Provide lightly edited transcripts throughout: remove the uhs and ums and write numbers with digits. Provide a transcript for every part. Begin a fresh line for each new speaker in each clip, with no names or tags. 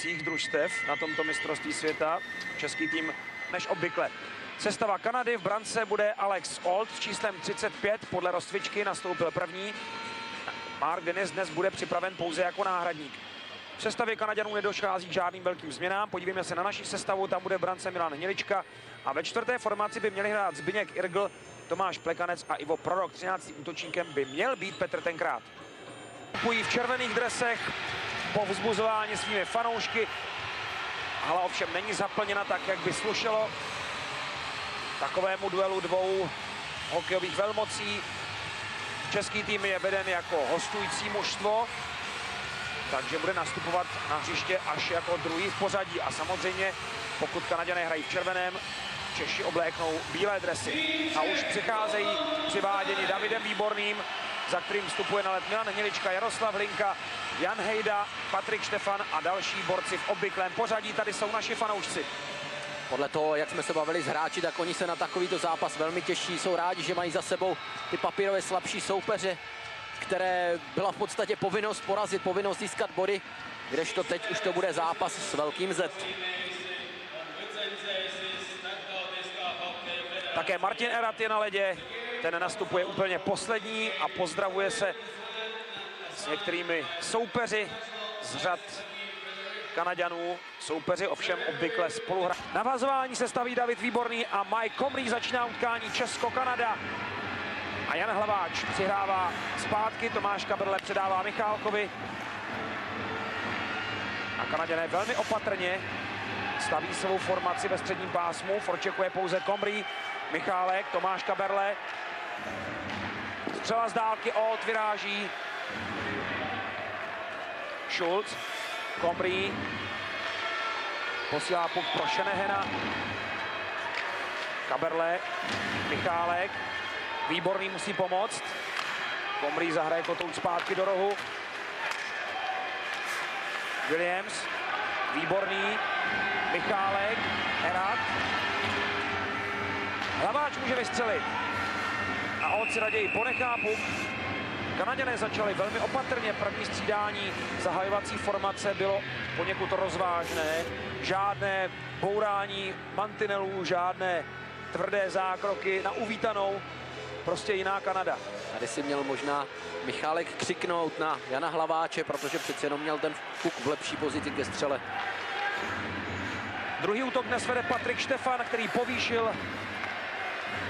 domácích družstev na tomto mistrovství světa. Český tým než obvykle. Sestava Kanady v brance bude Alex Ault s číslem 35, podle rozcvičky nastoupil první. Mark Dennis dnes bude připraven pouze jako náhradník. V sestavě Kanaďanů nedochází k žádným velkým změnám. Podívejme se na naši sestavu, tam bude v brance Milan Hnilička a ve čtvrté formaci by měli hrát Zbyněk Irgl, Tomáš Plekanec a Ivo Prorok. 13. útočníkem by měl být Petr Tenkrát. Kupují v červených dresech po vzbuzování svými fanoušky. Hala ovšem není zaplněna tak, jak by slušelo takovému duelu dvou hokejových velmocí. Český tým je veden jako hostující mužstvo, takže bude nastupovat na hřiště až jako druhý v pořadí. A samozřejmě, pokud Kanaďané hrají v červeném, Češi obléknou bílé dresy. A už přicházejí přiváděni Davidem Výborným, za kterým vstupuje na led Milan Hnilička, Jaroslav Hlinka, Jan Hejda, Patrik Štefan a další borci v obvyklém pořadí. Tady jsou naši fanoušci.
Podle toho, jak jsme se bavili s hráči, tak oni se na takovýto zápas velmi těší. Jsou rádi, že mají za sebou ty papírově slabší soupeře, které byla v podstatě povinnost porazit, povinnost získat body, kdežto teď už to bude zápas s velkým Z.
Také Martin Erat je na ledě, ten nastupuje úplně poslední a pozdravuje se s některými soupeři z řad Kanaďanů. Soupeři ovšem obvykle spolu hrají. Navazování se staví David Výborný a Mike Comrie, začíná utkání Česko-Kanada. A Jan Hlaváč přihrává zpátky, Tomáš Kaberle předává Michálkovi. A Kanaďané velmi opatrně staví svou formaci ve středním pásmu. Forčekuje pouze Comrie, Michálek, Tomáš Kaberle. Střela z dálky, Ault vyráží. Schulz, Comrie. Posílá puk pro Šenehena. Kaberle, Michálek. Výborný musí pomoct. Comrie zahraje kotout zpátky do rohu. Williams, Výborný, Michálek, Erat. Hlaváč může vystřelit. A on si raději ponechá puk. Kanaďané začali velmi opatrně. První střídání zahajovací formace bylo poněkud rozvážné. Žádné bourání mantinelů, žádné tvrdé zákroky na uvítanou. Prostě jiná Kanada.
Tady si měl možná Michálek křiknout na Jana Hlaváče, protože přeci jenom měl ten puk v lepší pozici ke střele.
Druhý útok dnes vede Patrik Štefan, který povýšil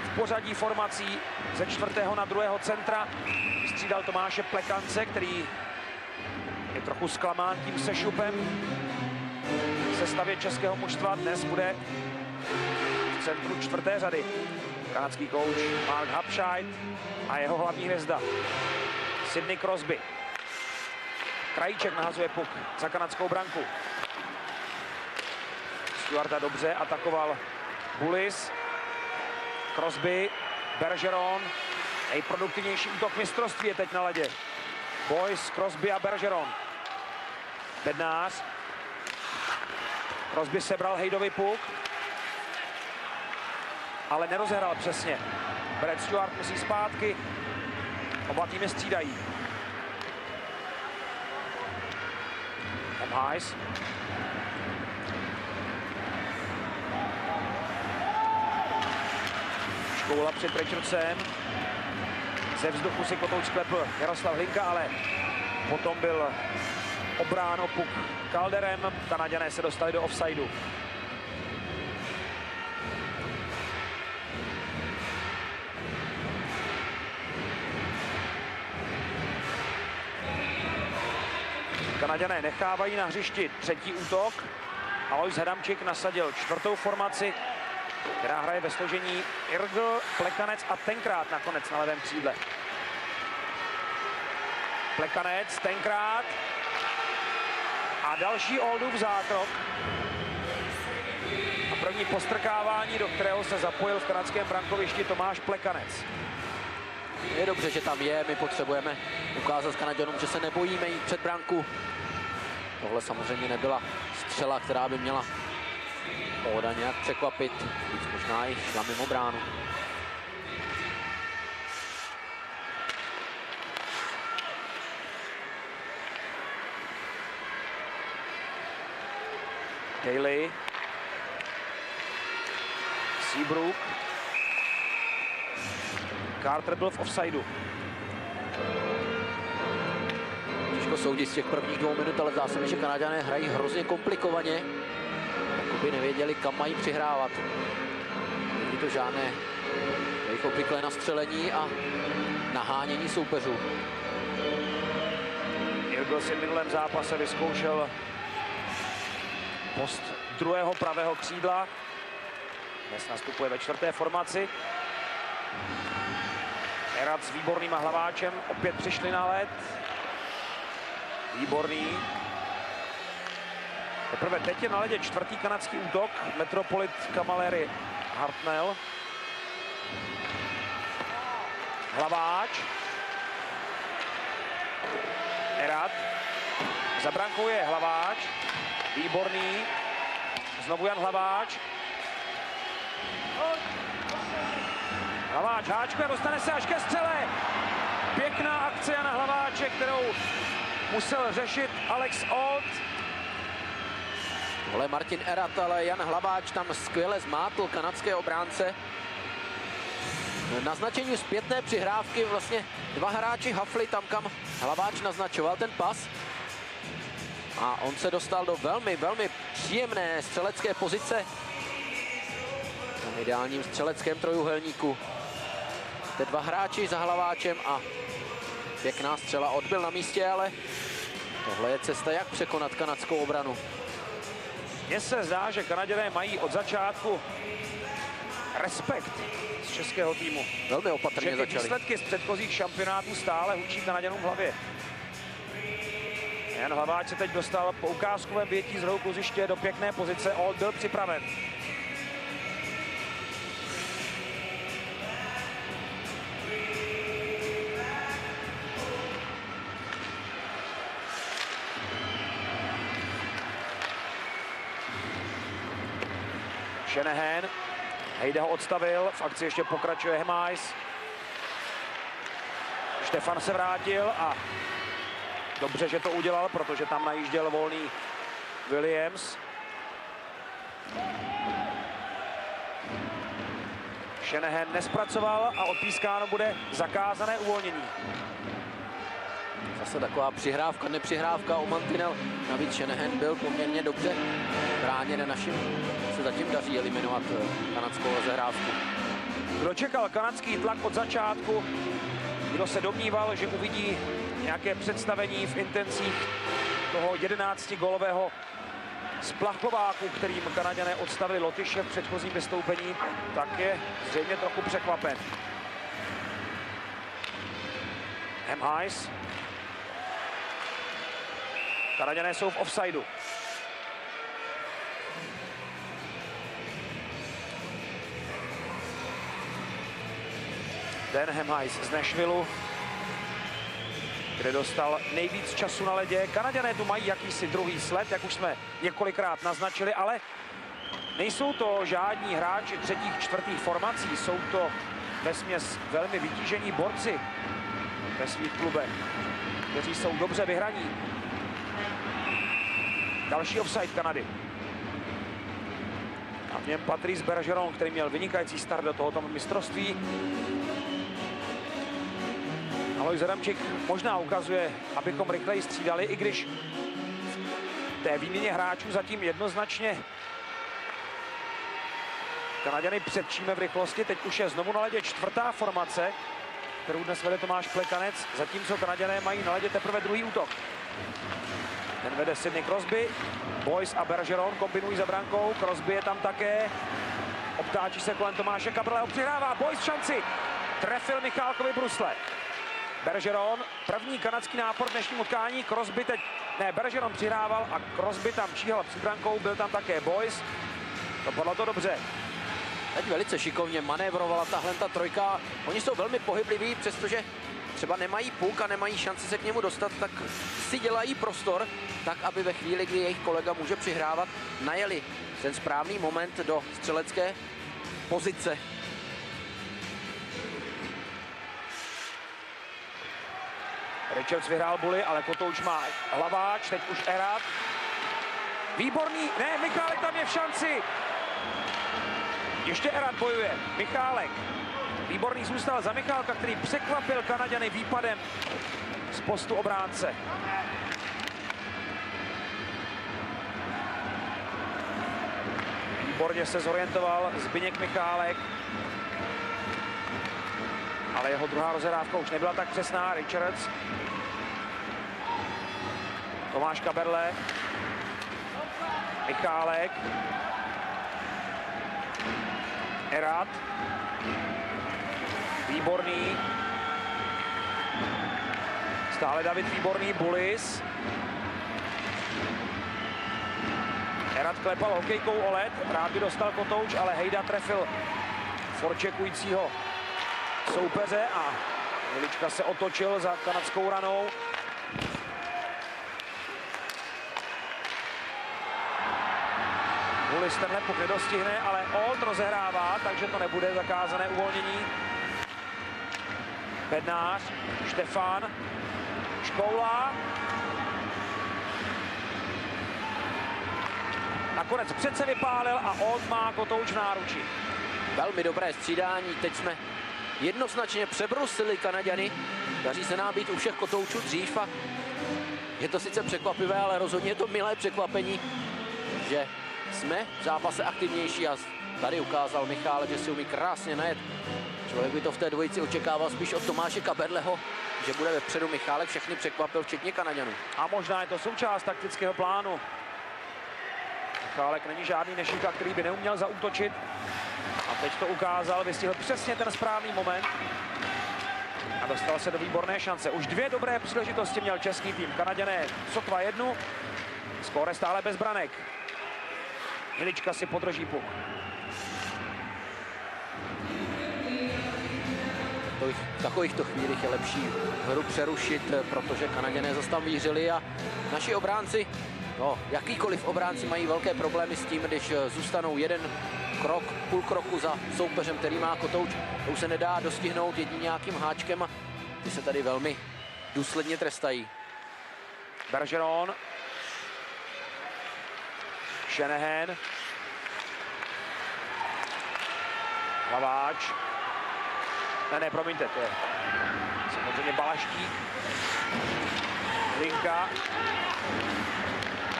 v pořadí formací ze 4. na 2. centra. Vystřídal Tomáše Plekance, který je trochu zklamán tím sešupem v sestavě českého mužstva. Dnes bude v centru 4. řady kanadský kouč Mark Hapscheid a jeho hlavní hvězda Sidney Crosby. Krajíček nahazuje puk za kanadskou branku. Stuarta dobře atakoval Bullis. Crosby, Bergeron. Nejproduktivnější útok mistrovství je teď na ledě. Boyce, Crosby a Bergeron. Bednář. Crosby sebral Hejdovi puk, ale nerozehrál přesně. Brad Stuart musí zpátky. Oba týmy střídají. Heiss. Škoula před Richardsem. Ze vzduchu si kotout sklepl Jaroslav Hlinka, ale potom byl obráno puk Calderem. Kanaďané se dostali do offsideu. Kanaďané nechávají na hřišti třetí útok. Alois Hadamčík nasadil 4. formaci, která hraje ve složení Irgl, Plekanec a Tenkrát nakonec na levém křídle. Plekanec, Tenkrát a další Oldův zákrok. A první postrkávání, do kterého se zapojil v kanadském brankovišti Tomáš Plekanec.
Je dobře, že tam je, my potřebujeme ukázat Kanaďanům, že se nebojíme jít před branku. Tohle samozřejmě nebyla střela, která by měla Óda nějak překvapit, víc možná i šla mimo bránu.
Daly. Seabrook. Carter byl v offsideu.
Těžko soudit z těch prvních 2 minut, ale zdá se mi, že Kanaďané hrají hrozně komplikovaně. Jakoby nevěděli, kam mají přihrávat. Není to žádné jejich obvyklé nastřelení a nahánění soupeřů.
Irgl si v minulém zápase vyzkoušel post druhého pravého křídla. Dnes nastupuje ve 4. formaci. Erat s Výborným a Hlaváčem opět přišli na led. Výborný. Teprve teď je na ledě 4. kanadský útok. Metropolit, Cammalleri, Hartnell. Hlaváč. Erat. Za brankou je Hlaváč. Výborný. Znovu Jan Hlaváč. Hlaváč háčkuje, dostane se až ke střele. Pěkná akce Jana Hlaváče, kterou musel řešit Alex Ault.
Tohle Martin Erat, ale Jan Hlaváč tam skvěle zmátl kanadské obránce. Naznačení zpětné přihrávky, vlastně 2 hráči hafli tam, kam Hlaváč naznačoval ten pas. A on se dostal do velmi, velmi příjemné střelecké pozice. Na ideálním střeleckém trojuhelníku. Ty 2 hráči za Hlaváčem a pěkná střela, odbyl na místě, ale tohle je cesta, jak překonat kanadskou obranu.
Mně se zdá, že Kanaděné mají od začátku respekt z českého týmu.
Velmi opatrně
že
začali.
Výsledky z předchozích šampionátů stále hučí Kanaděnům v hlavě. Jan Hlaváč se teď dostal po ukázkovém větí z rohu kluziště do pěkné pozice. Ault byl připraven. Shanahan. Hejda ho odstavil, v akci ještě pokračuje Hemajs. Štefan se vrátil a dobře, že to udělal, protože tam najížděl volný Williams. Shanahan nespracoval a odpískáno bude zakázané uvolnění.
Zase taková přihrávka, nepřihrávka o mantinel. Navíc Shanahan byl poměrně dobře bráněn, našim se zatím daří eliminovat kanadskou rozehrávku.
Kdo čekal kanadský tlak od začátku, kdo se domníval, že uvidí nějaké představení v intencích toho 11-gólového splachováku, kterým Kanaďané odstavili Lotyše v předchozím vystoupení, tak je zřejmě trochu překvapen. Hemhajs. Kanaďané jsou v offsideu. Dan Hemhajs z Nashvilleu, kde dostal nejvíc času na ledě. Kanaďané tu mají jakýsi druhý sled, jak už jsme několikrát naznačili, ale nejsou to žádní hráči 3., 4. formací, jsou to vesměs velmi vytížení borci ve svých klubech, kteří jsou dobře vyhraní. Další offside Kanady. A v něm Patrice Bergeron, který měl vynikající start do tohoto mistrovství. Alois Adamčík možná ukazuje, abychom rychleji střídali, i když v té výměně hráčů zatím jednoznačně Kanaďany předčíme v rychlosti. Teď už je znovu na ledě 4. formace, kterou dnes vede Tomáš Plekanec, zatímco Kanaďané mají na ledě teprve druhý útok. Ten vede Sidney Crosby, Boyce a Bergeron kombinují za brankou, Crosby je tam také, obtáčí se kolem Tomáše Kabrleho, přihrává Boyce šanci, trefil Michálkovi brusle. Bergeron, první kanadský nápor v dnešním utkání, Crosby teď, Bergeron přihrával a Crosby tam číhal před brankou, byl tam také Boyce, dopadlo to dobře.
Teď velice šikovně manévrovala tahle ta trojka, oni jsou velmi pohybliví, přestože třeba nemají puk a nemají šanci se k němu dostat, tak si dělají prostor, tak aby ve chvíli, kdy jejich kolega může přihrávat, najeli ten správný moment do střelecké pozice.
Richards vyhrál buly, ale kotouč má Hlaváč, teď už Erat. Výborný, ne, Michálek tam je v šanci. Ještě Erat bojuje, Michálek. Výborný zůstal za Michálka, který překvapil Kanaďany výpadem z postu obránce. Výborně se zorientoval Zbyněk Michálek. Ale jeho druhá rozehrávka už nebyla tak přesná. Richards. Tomáš Kaberle. Michálek. Erat. Výborný. Stále David Výborný, Bulis. Erat klepal hokejkou o led, rád by dostal kotouč, ale Hejda trefil forčekujícího soupeře a Milička se otočil za kanadskou ranou. Bulis tenhle puk nedostihne, ale Old rozehrává, takže to nebude zakázané uvolnění. Bednář, Štefán, Škoula. Nakonec přece vypálil a Old má kotouč v náručí.
Velmi dobré střídání, teď jsme jednoznačně přebrusili Kanaďany. Daří se nám být u všech kotoučů dřív a je to sice překvapivé, ale rozhodně je to milé překvapení, že jsme v zápase aktivnější a tady ukázal Michálek, že si umí krásně najet. Člověk by to v té dvojici očekával spíš od Tomáše Kaberleho, že bude vepředu Michálek, všechny překvapil, včetně Kanaďanů.
A možná je to součást taktického plánu. Michálek není žádný Nešíka, který by neuměl zaútočit. A teď to ukázal, vystihl přesně ten správný moment. A dostal se do výborné šance. Už dvě dobré příležitosti měl český tým. Kanaďané sotva jednu. Skóre stále bez branek. Milička si podrží puk.
V takovýchto chvílích je lepší hru přerušit, protože Kanaďané zase tam vířili a naši obránci, no, jakýkoliv obránci mají velké problémy s tím, když zůstanou jeden krok, půl kroku za soupeřem, který má kotouč. To už se nedá dostihnout jedním nějakým háčkem a ty se tady velmi důsledně trestají.
Bergeron. Shanahan. Hlaváč. Ne, promiňte, to je samozřejmě Balaštík. Linka.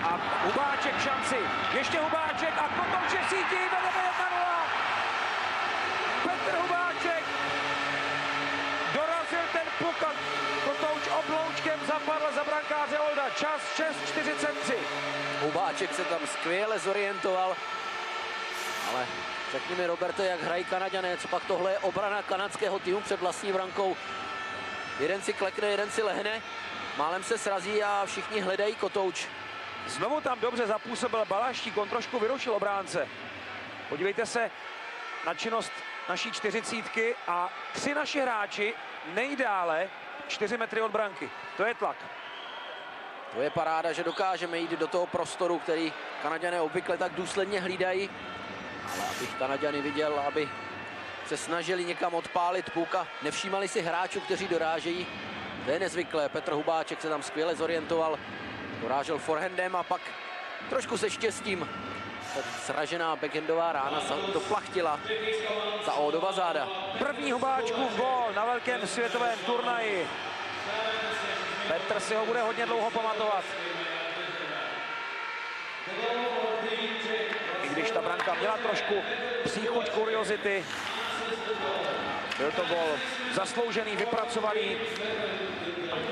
A Hubáček šanci. Ještě Hubáček a kotouč je sítí. Vedeme 1-0. Petr Hubáček dorazil ten puk a kotouč obloučkem zapadl za brankáře Olda. Čas 6:43.
Hubáček se tam skvěle zorientoval, ale řekni mi, Roberte, jak hrají Kanaďané, co pak tohle je obrana kanadského týmu před vlastní brankou. Jeden si klekne, jeden si lehne, málem se srazí a všichni hledají kotouč.
Znovu tam dobře zapůsobil Balaštík, on trošku vyrušil obránce. Podívejte se na činnost naší 40 a 3 naši hráči nejdále 4 metry od branky. To je tlak.
To je paráda, že dokážeme jít do toho prostoru, který Kanaďané obvykle tak důsledně hlídají. Ale abych Kanaďany viděl, aby se snažili někam odpálit puk a nevšímali si hráčů, kteří dorážejí. To je nezvyklé. Petr Hubáček se tam skvěle zorientoval. Dorážel forehandem a pak trošku se štěstím. Sražená backhandová rána doplachtila za Oldova záda.
První Hubáčkův gól na velkém světovém turnaji. Petr si ho bude hodně dlouho pamatovat. I když ta branka měla trošku příchuť kuriozity, byl to gól zasloužený, vypracovaný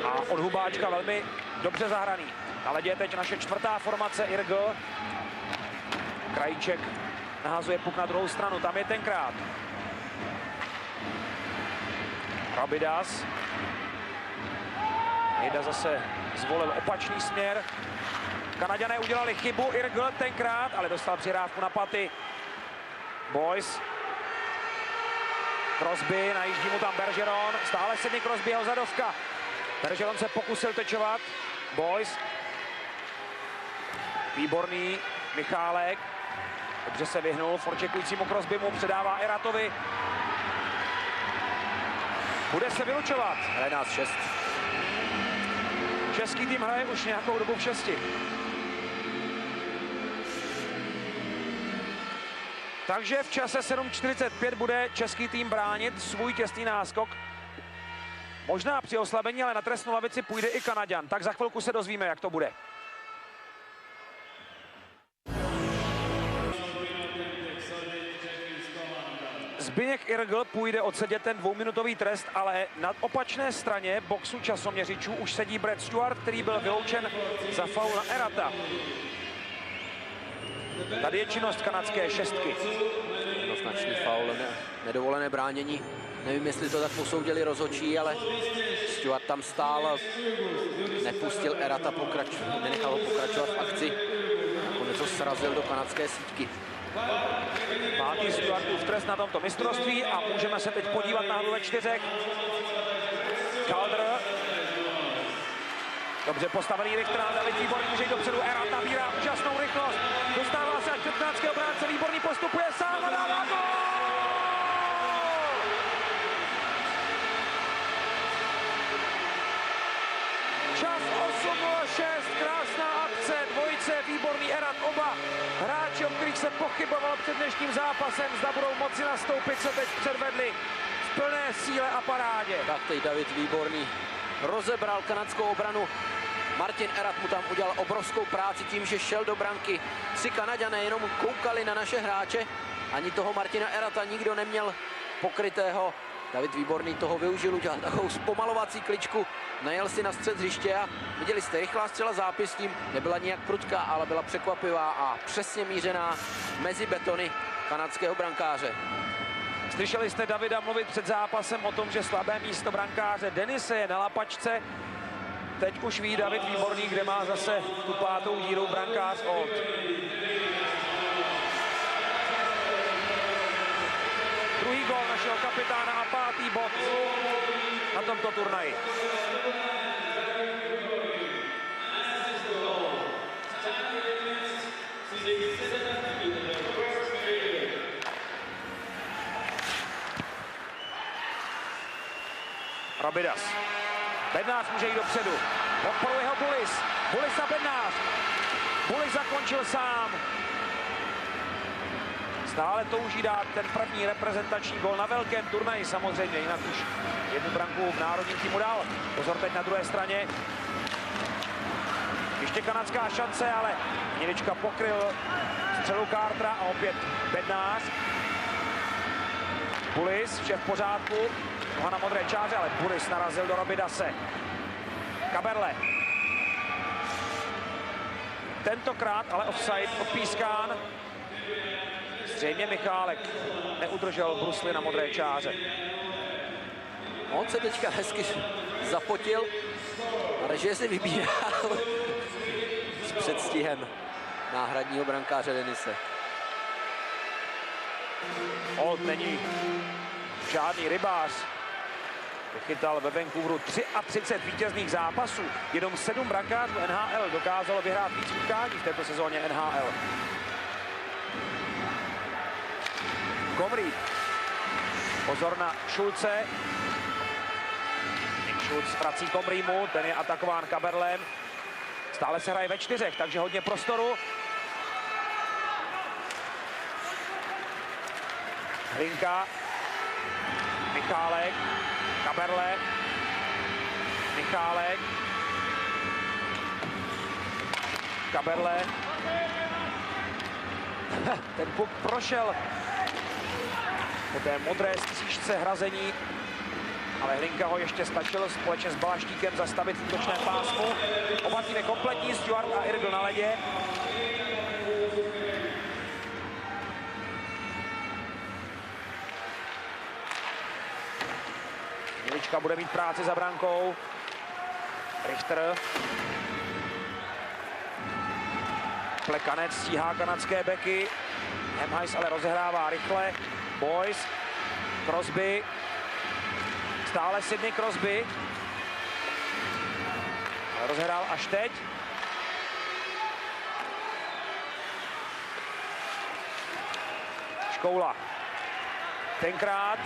a od Hubáčka velmi dobře zahraný. Na ledě je teď naše 4. formace Irgl. Krajíček nahazuje puk na druhou stranu, tam je tenkrát. Rabidas. Hejda zase zvolil opačný směr. Kanaďané udělali chybu, Irgl tenkrát, ale dostal přihrávku na paty. Boys. Crosby, najíždí mu tam Bergeron, stále Sidney Crosby, jeho zadovka. Bergeron se pokusil tečovat. Boys. Výborný Michálek. Dobře se vyhnul forčekujícímu Crosbymu, předává Eratovi. Bude se vylučovat.
11-6.
Český tým hraje už nějakou dobu v 6. Takže v čase 7:45 bude český tým bránit svůj těsný náskok. Možná při oslabení, ale na trestnou lavici půjde i Kanaďan. Tak za chvilku se dozvíme, jak to bude. Zbyněk Irgl půjde odsedět ten dvouminutový trest, ale na opačné straně boxu časoměřičů už sedí Brad Stewart, který byl vyloučen za faul na Erata. Tady je činnost kanadské šestky.
Jednoznačný faul, nedovolené bránění. Nevím, jestli to tak posoudili rozhodčí, ale Stewart tam stál, nepustil Erata, nenechal ho pokračovat v akci. Nakonec ho srazil do kanadské síťky.
Pátý Stewartův trest na tomto mistrovství a můžeme se teď podívat na hru ve čtyřech. Calder. Dobře postavený Richter, David Výborný může jít dopředu, Erat nabírá úžasnou rychlost. Dostává se až před kanadského obránce, Výborný postupuje sám a dává gól! Čas 8:06, krásná akce, dvojice Výborný, Erat, oba hráči, o kterých se pochybovalo před dnešním zápasem, zda budou moci nastoupit, se teď předvedli v plné síle a parádě.
Tak teď David Výborný rozebral kanadskou obranu. Martin Erat mu tam udělal obrovskou práci tím, že šel do branky. 3 Kanaďané jenom koukali na naše hráče. Ani toho Martina Erata nikdo neměl pokrytého. David Výborný toho využil, udělal takovou zpomalovací kličku, najel si na střed hřiště a viděli jste, rychlá střela zápěstím, nebyla nijak prudká, ale byla překvapivá a přesně mířená mezi betony kanadského brankáře.
Slyšeli jste Davida mluvit před zápasem o tom, že slabé místo brankáře Denise je na lapačce. Teď už ví David Výborný, kde má zase tu pátou díru brankář Old. Druhý gól našeho kapitána a 5. bod na tomto turnaji. Robidas. Bednář může jít dopředu. Podporuje ho Bulis. Bulis a Bednář. Bulis zakončil sám. Stále touží dát ten první reprezentační gol na velkém turnaji samozřejmě, jinak už jednu branku v národním týmu dal. Pozor teď na druhé straně. Ještě kanadská šance, ale Hnilička pokryl střelu Cartera a opět Bednář. Bulis, vše v pořádku. Noha na modré čáře, ale Bulis narazil do Robidase. Kaberle. Tentokrát ale offside odpískán. Zřejmě Michálek neudržel brusly na modré čáře.
On se teďka hezky zapotil, ale že si vybíral s předstihem náhradního brankáře Denise.
Old není žádný rybář. Vychytal ve Vancouveru 33 vítězných zápasů. Jenom 7 brankářů NHL dokázalo vyhrát víc utkání v této sezóně NHL. Comrie. Pozor na Schulze. Nick Schulz vrací Comriemu, ten je atakován Kaberlem. Stále se hraje ve 4, takže hodně prostoru. Hlinka. Michálek. Kaberle. Michálek. Kaberle. Ten puk prošel po té modré střížce hrazení, ale Hlinka ho ještě stačil společně s Balaštíkem zastavit v útočném pásmu. Oba týmy kompletní, Stewart a Irgl na ledě. Hnilička bude mít práci za brankou. Richter. Plekanec stíhá kanadské beky. Hemhajs ale rozehrává rychle. Boys. Crosby. Stále Sidney Crosby. Ale rozehrál až teď. Škoula. Tenkrát.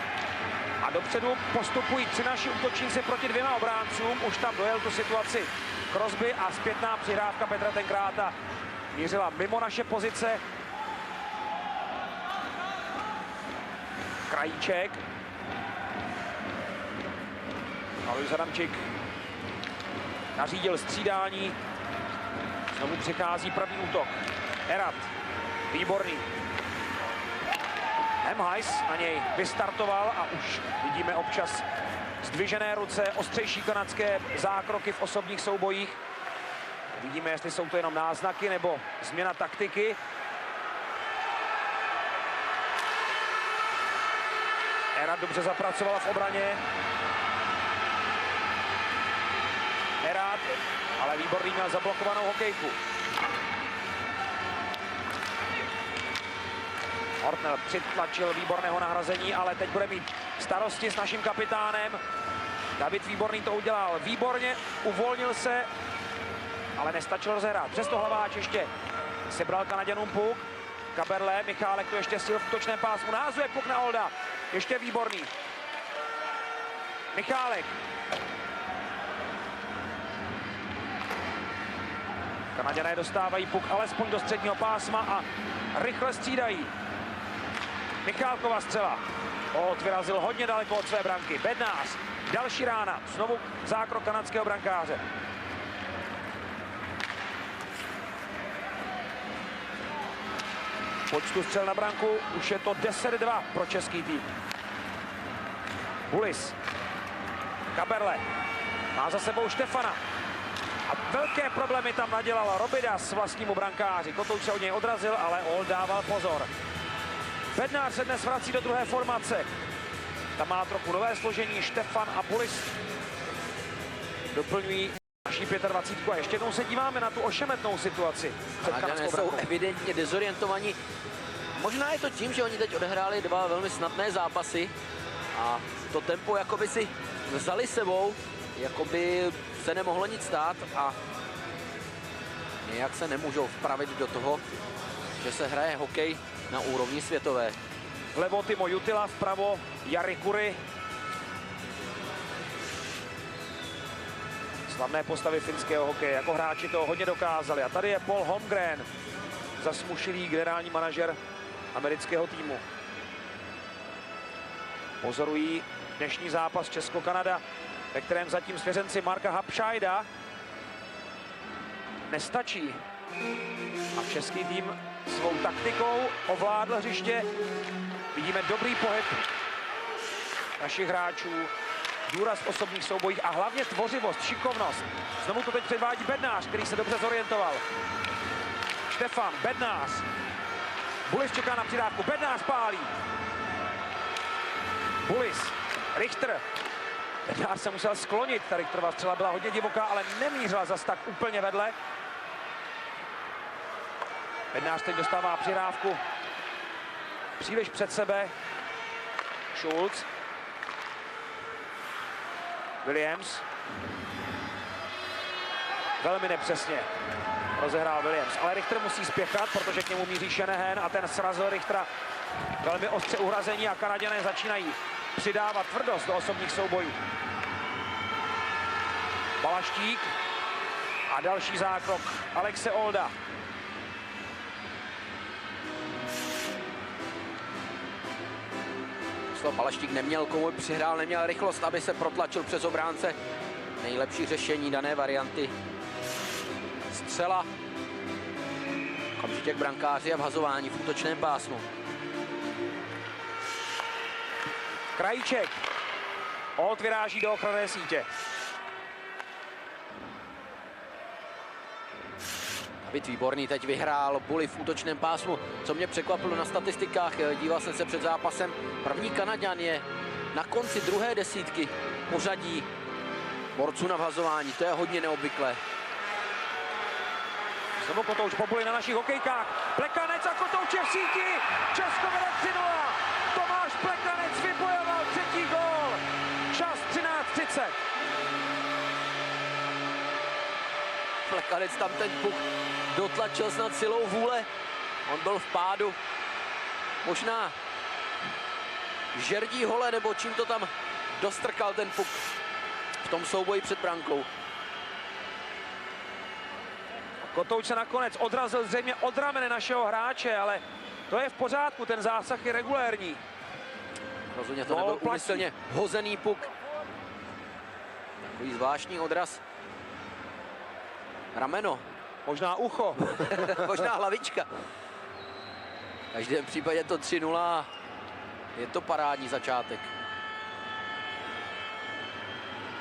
A dopředu postupují 3 naši útočníci proti 2 obráncům. Už tam dojel tu situaci Crosby a zpětná přihrávka Petra Tenkráta mířila mimo naše pozice. Krajíček. Alois Adamčík nařídil střídání. Znovu přichází první útok. Erat. Výborný. Hemhajs na něj vystartoval a už vidíme občas zdvižené ruce, ostřejší kanadské zákroky v osobních soubojích. Vidíme, jestli jsou to jenom náznaky nebo změna taktiky. Erat dobře zapracovala v obraně. Erat, ale Výborný měl zablokovanou hokejku. Hortner přitlačil Výborného nahrazení, ale teď bude mít starosti s naším kapitánem. David Výborný to udělal výborně, uvolnil se, ale nestačil rozehrát. Přesto Hlaváč ještě sebral Kanaďanům puk. Kaberle, Michálek to ještě stil v útočném pásmu. Nahazuje puk na Olda. Ještě Výborný. Michálek. Kanaďané dostávají puk alespoň do středního pásma a rychle střídají. Michálkova střela. Old vyrazil hodně daleko od své branky. Bednář. Další rána. Znovu zákrok kanadského brankáře. Počtu střel na branku už je to 10-2 pro český tým. Bulis. Kaberle. Má za sebou Štefana. A velké problémy tam nadělal Robidas vlastnímu brankáři. Kotouč se od něj odrazil, ale Old dával pozor. Bednář se dnes vrací do druhé formace. Tam má trochu nové složení. Štefan a Bulis doplňují naší 25. A ještě jednou se díváme na tu ošemetnou situaci.
Kanaďané jsou evidentně dezorientovaní. Možná je to tím, že oni teď odehráli dva velmi snadné zápasy a to tempo jakoby si vzali sebou, jakoby se nemohlo nic stát a nějak se nemůžou vpravit do toho, že se hraje hokej na úrovni světové.
Vlevo Timo Jutila, vpravo Jari Kuri. Slavné postavy finského hokeje, jako hráči toho hodně dokázali. A tady je Paul Holmgren, zasmušilý generální manažer amerického týmu. Pozorují dnešní zápas Česko-Kanada, ve kterém zatím svěřenci Marka Hapšajda nestačí. A český tým svou taktikou ovládl hřiště. Vidíme dobrý pohyb našich hráčů, důraz v osobních soubojích a hlavně tvořivost, šikovnost. Znovu to teď předvádí Bednář, který se dobře zorientoval. Štefan, Bednář. Bulis čeká na přidávku, Bednář pálí. Bulis, Richter. Bednář se musel sklonit, ta Richterová střela byla hodně divoká, ale nemířila zas tak úplně vedle. Bednář teď dostává přidávku příliš před sebe. Schulz. Williams. Velmi nepřesně rozehrál Williams, ale Richter musí spěchat, protože k němu míří Shanahan a ten srazil Richtera velmi ostře uhrazení a Kanaďané začínají přidávat tvrdost do osobních soubojů. Balaštík a další zákrok Alexe Olda.
Balaštík neměl komu přihrál, neměl rychlost, aby se protlačil přes obránce. Nejlepší řešení dané varianty. Střela. Okamžitě k brankáři a vhazování v útočném pásmu.
Krajíček. Old vyráží do ochranné sítě.
David Výborný teď vyhrál Bully v útočném pásmu. Co mě překvapilo na statistikách, díval jsem se před zápasem, první Kanaďan je na konci druhé desítky pořadí borců na vhazování. To je hodně neobvyklé.
Znovu Kotouč po Bully na našich hokejkách. Plekanec a Kotouč je v síti. Česko vede 3-0. Tomáš Plekanec vybojoval třetí gól. Čas 13:30.
Plekanec tam ten puk dotlačil snad silou vůle. On byl v pádu. Možná žerdí hole, nebo čím to tam dostrkal ten puk v tom souboji před brankou.
Kotouč se nakonec odrazil zřejmě od ramene našeho hráče, ale to je v pořádku, ten zásah je regulérní.
Rozhodně to
No,
nebyl
platí.
úmyslně hozený puk. Takový zvláštní odraz. Rameno,
Možná ucho.
možná hlavička. V každém případě to 3-0. Je to parádní začátek.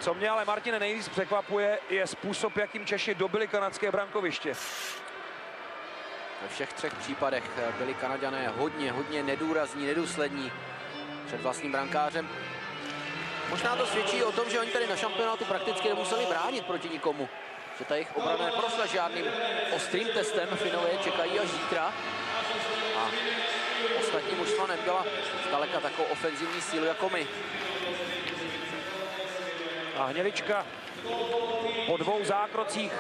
Co mě ale, Martine, nejvíc překvapuje, je způsob, jakým Češi dobili kanadské brankoviště.
Ve všech třech případech byli Kanaďané hodně nedůrazní, nedůslední před vlastním brankářem. Možná to svědčí o tom, že oni tady na šampionátu prakticky nemuseli bránit proti nikomu. Že ta jejich obrana neprošla žádným ostrým testem. Finové je čekají až zítra. A ostatní mužstva nebyla zdaleka takovou ofenzivní sílu jako my.
A Hnilička po 2 zákrocích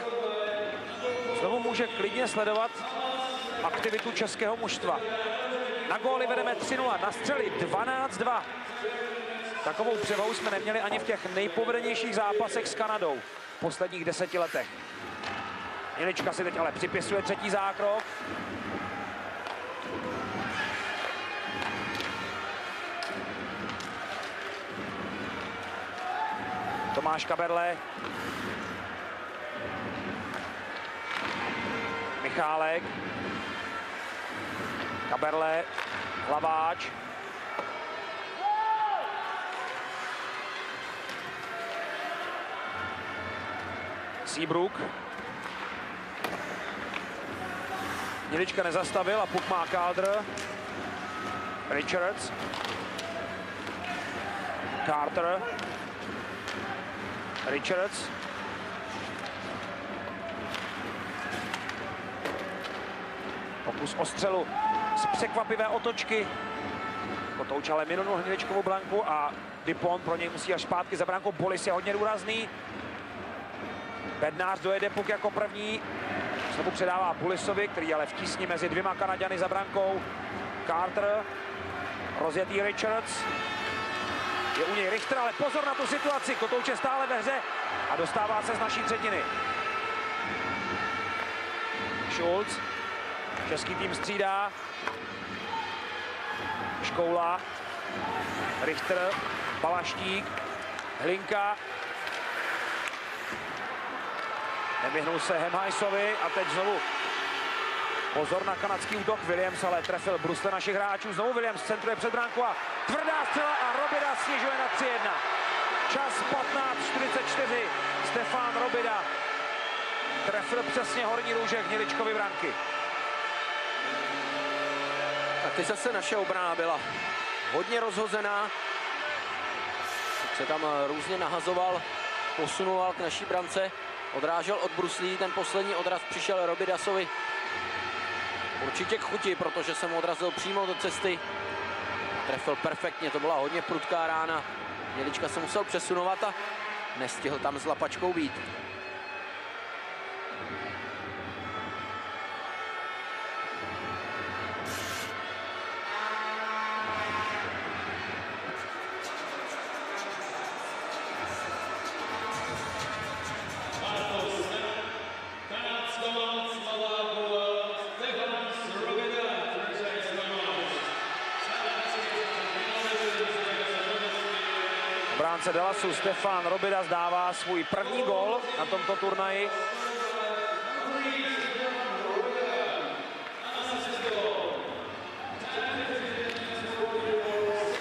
znovu může klidně sledovat aktivitu českého mužstva. Na góly vedeme 3-0, na střely 12-2. Takovou převahu jsme neměli ani v těch nejpovedenějších zápasech s Kanadou v posledních 10 letech. Hnilička si teď ale připisuje 3. zákrok. Tomáš Kaberle. Michálek. Kaberle. Hlaváč. Seabrook. Hnilička nezastavil a puk má Calder. Richards. Carter. Richards. Pokus o střelu z překvapivé otočky. Kotouč ale minul Hniličkovou branku a Dupont pro něj musí až zpátky za brankou. Bolis je hodně důrazný. Bednář dojede puk jako první. Znovu předává Bulisovi, který ale v tísni mezi 2 Kanaďany za brankou. Carter. Rozjetý Richards. Je u něj Richter, ale pozor na tu situaci. Kotouč je stále ve hře a dostává se z naší třetiny. Schulz. Český tým střídá. Škoula. Richter. Balaštík. Hlinka. Nevyhnul se Hemhajsovi a teď znovu pozor na kanadský útok. Williams ale trefil brusle našich hráčů. Znovu Williams centruje před bránku a tvrdá střela a Robida snižuje na 3-1. Čas 15:44. Stefan Robida trefil přesně horní růžek Hniličkovy branky.
Tak teď zase naše obrana byla hodně rozhozená. Se tam různě nahazoval, posunoval k naší brance. Odrážel od bruslí, ten poslední odraz přišel Robidasovi určitě k chuti, protože jsem odrazil přímo do cesty. Trefil perfektně, to byla hodně prudká rána. Hnilička se musel přesunovat a nestihl tam s lapačkou být.
Obránce Dallasu Stefan Robida dává svůj první gól na tomto turnaji.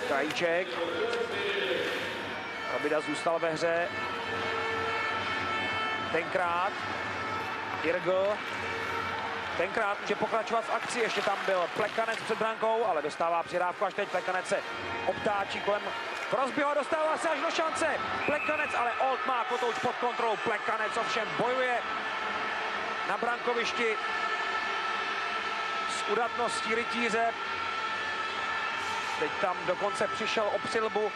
Krajíček. Robida zůstal ve hře. Tenkrát Irgl. Tenkrát může pokračovat v akci, ještě tam byl Plekanec před brankou, ale dostává přihrávku až teď. Plekanec se obtáčí kolem Crosbyho a dostává se až do šance. Plekanec, ale Olt má Kotouč pod kontrolou. Plekanec ovšem bojuje na brankovišti s udatností rytíře. Teď tam dokonce přišel o přilbu.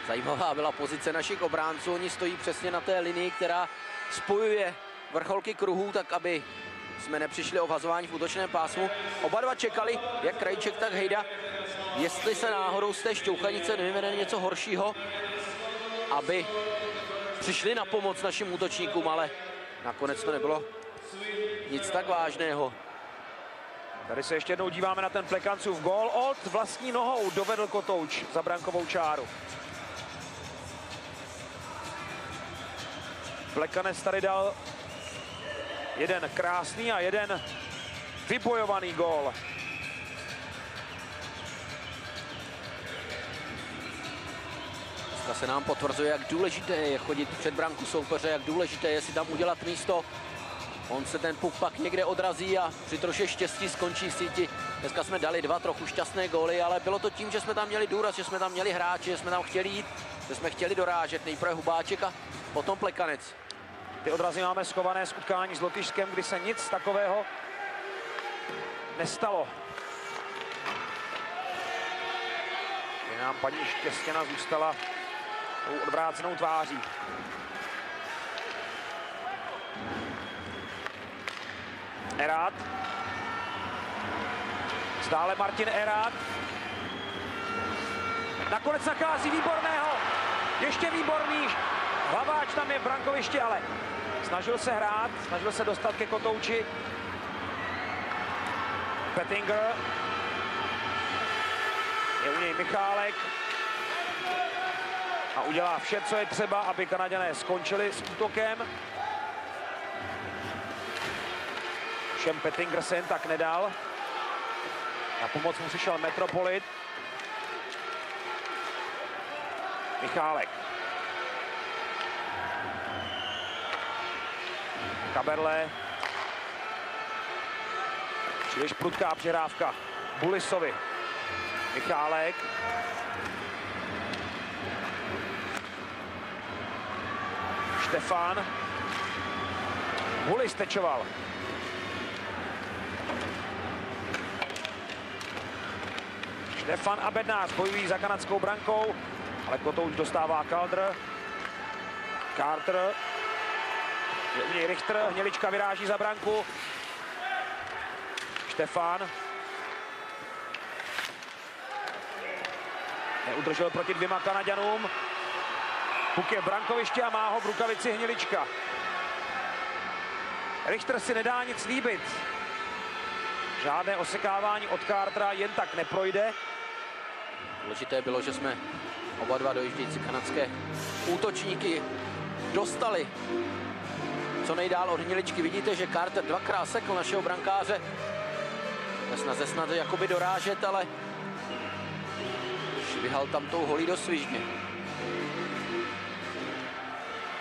Zajímavá byla pozice našich obránců. Oni stojí přesně na té linii, která spojuje vrcholky kruhů, tak aby jsme nepřišli o vhazování v útočném pásmu. Oba dva čekali, jak Krajíček, tak Hejda, jestli se náhodou z té šťouchanice nevyvine něco horšího, aby přišli na pomoc našim útočníkům, ale nakonec to nebylo nic tak vážného.
Tady se ještě jednou díváme na ten Plekancův gól. Old vlastní nohou dovedl Kotouč za brankovou čáru. Plekanec tady dal jeden krásný a jeden vybojovaný gól.
Dneska se nám potvrzuje, jak důležité je chodit před branku soupeře, jak důležité je si tam udělat místo. On se ten puk pak někde odrazí a při troše štěstí skončí v síti. Dneska jsme dali 2 trochu šťastné góly, ale bylo to tím, že jsme tam měli důraz, že jsme tam měli hráče, že jsme tam chtěli jít, že jsme chtěli dorážet. Nejprve Hubáček a potom Plekanec.
Ty odrazy máme schované z utkání s Lotyšskem, kdy se nic takového nestalo. Kdy nám paní Štěstěna zůstala tou odvrácenou tváří. Erát. Stále Martin Erát. Nakonec nachází výborného. Ještě výborný. Hlaváč tam je v brankovišti, ale snažil se hrát, snažil se dostat ke Kotouči. Pettinger. Je u něj Michálek. A udělá vše, co je třeba, aby Kanaďané skončili s útokem. Všem Pettinger se jen tak nedal. Na pomoc mu přišel Metropolit. Michálek. Kaberle. Příliš prudká přihrávka Bulisovi. Michálek. Štefán. Bulis tečoval. Štefan a Bednář bojují za kanadskou brankou, ale Kotouč dostává Kaldr. Carter. Je u něj Richter, Hnilička vyráží za branku. Štefán. Neudržel proti 2 Kanaďanům. Puk je v brankovišti a má ho v rukavici Hnilička. Richter si nedá nic líbit. Žádné osekávání od Cartera jen tak neprojde.
Důležité bylo, že jsme oba dva dojíždějící kanadské útočníky dostali co nejdál od Hniličky. Vidíte, že Carter 2krát sekl našeho brankáře. Ve snaze snad jakoby dorážet, ale švihal tam tou holí do svižně.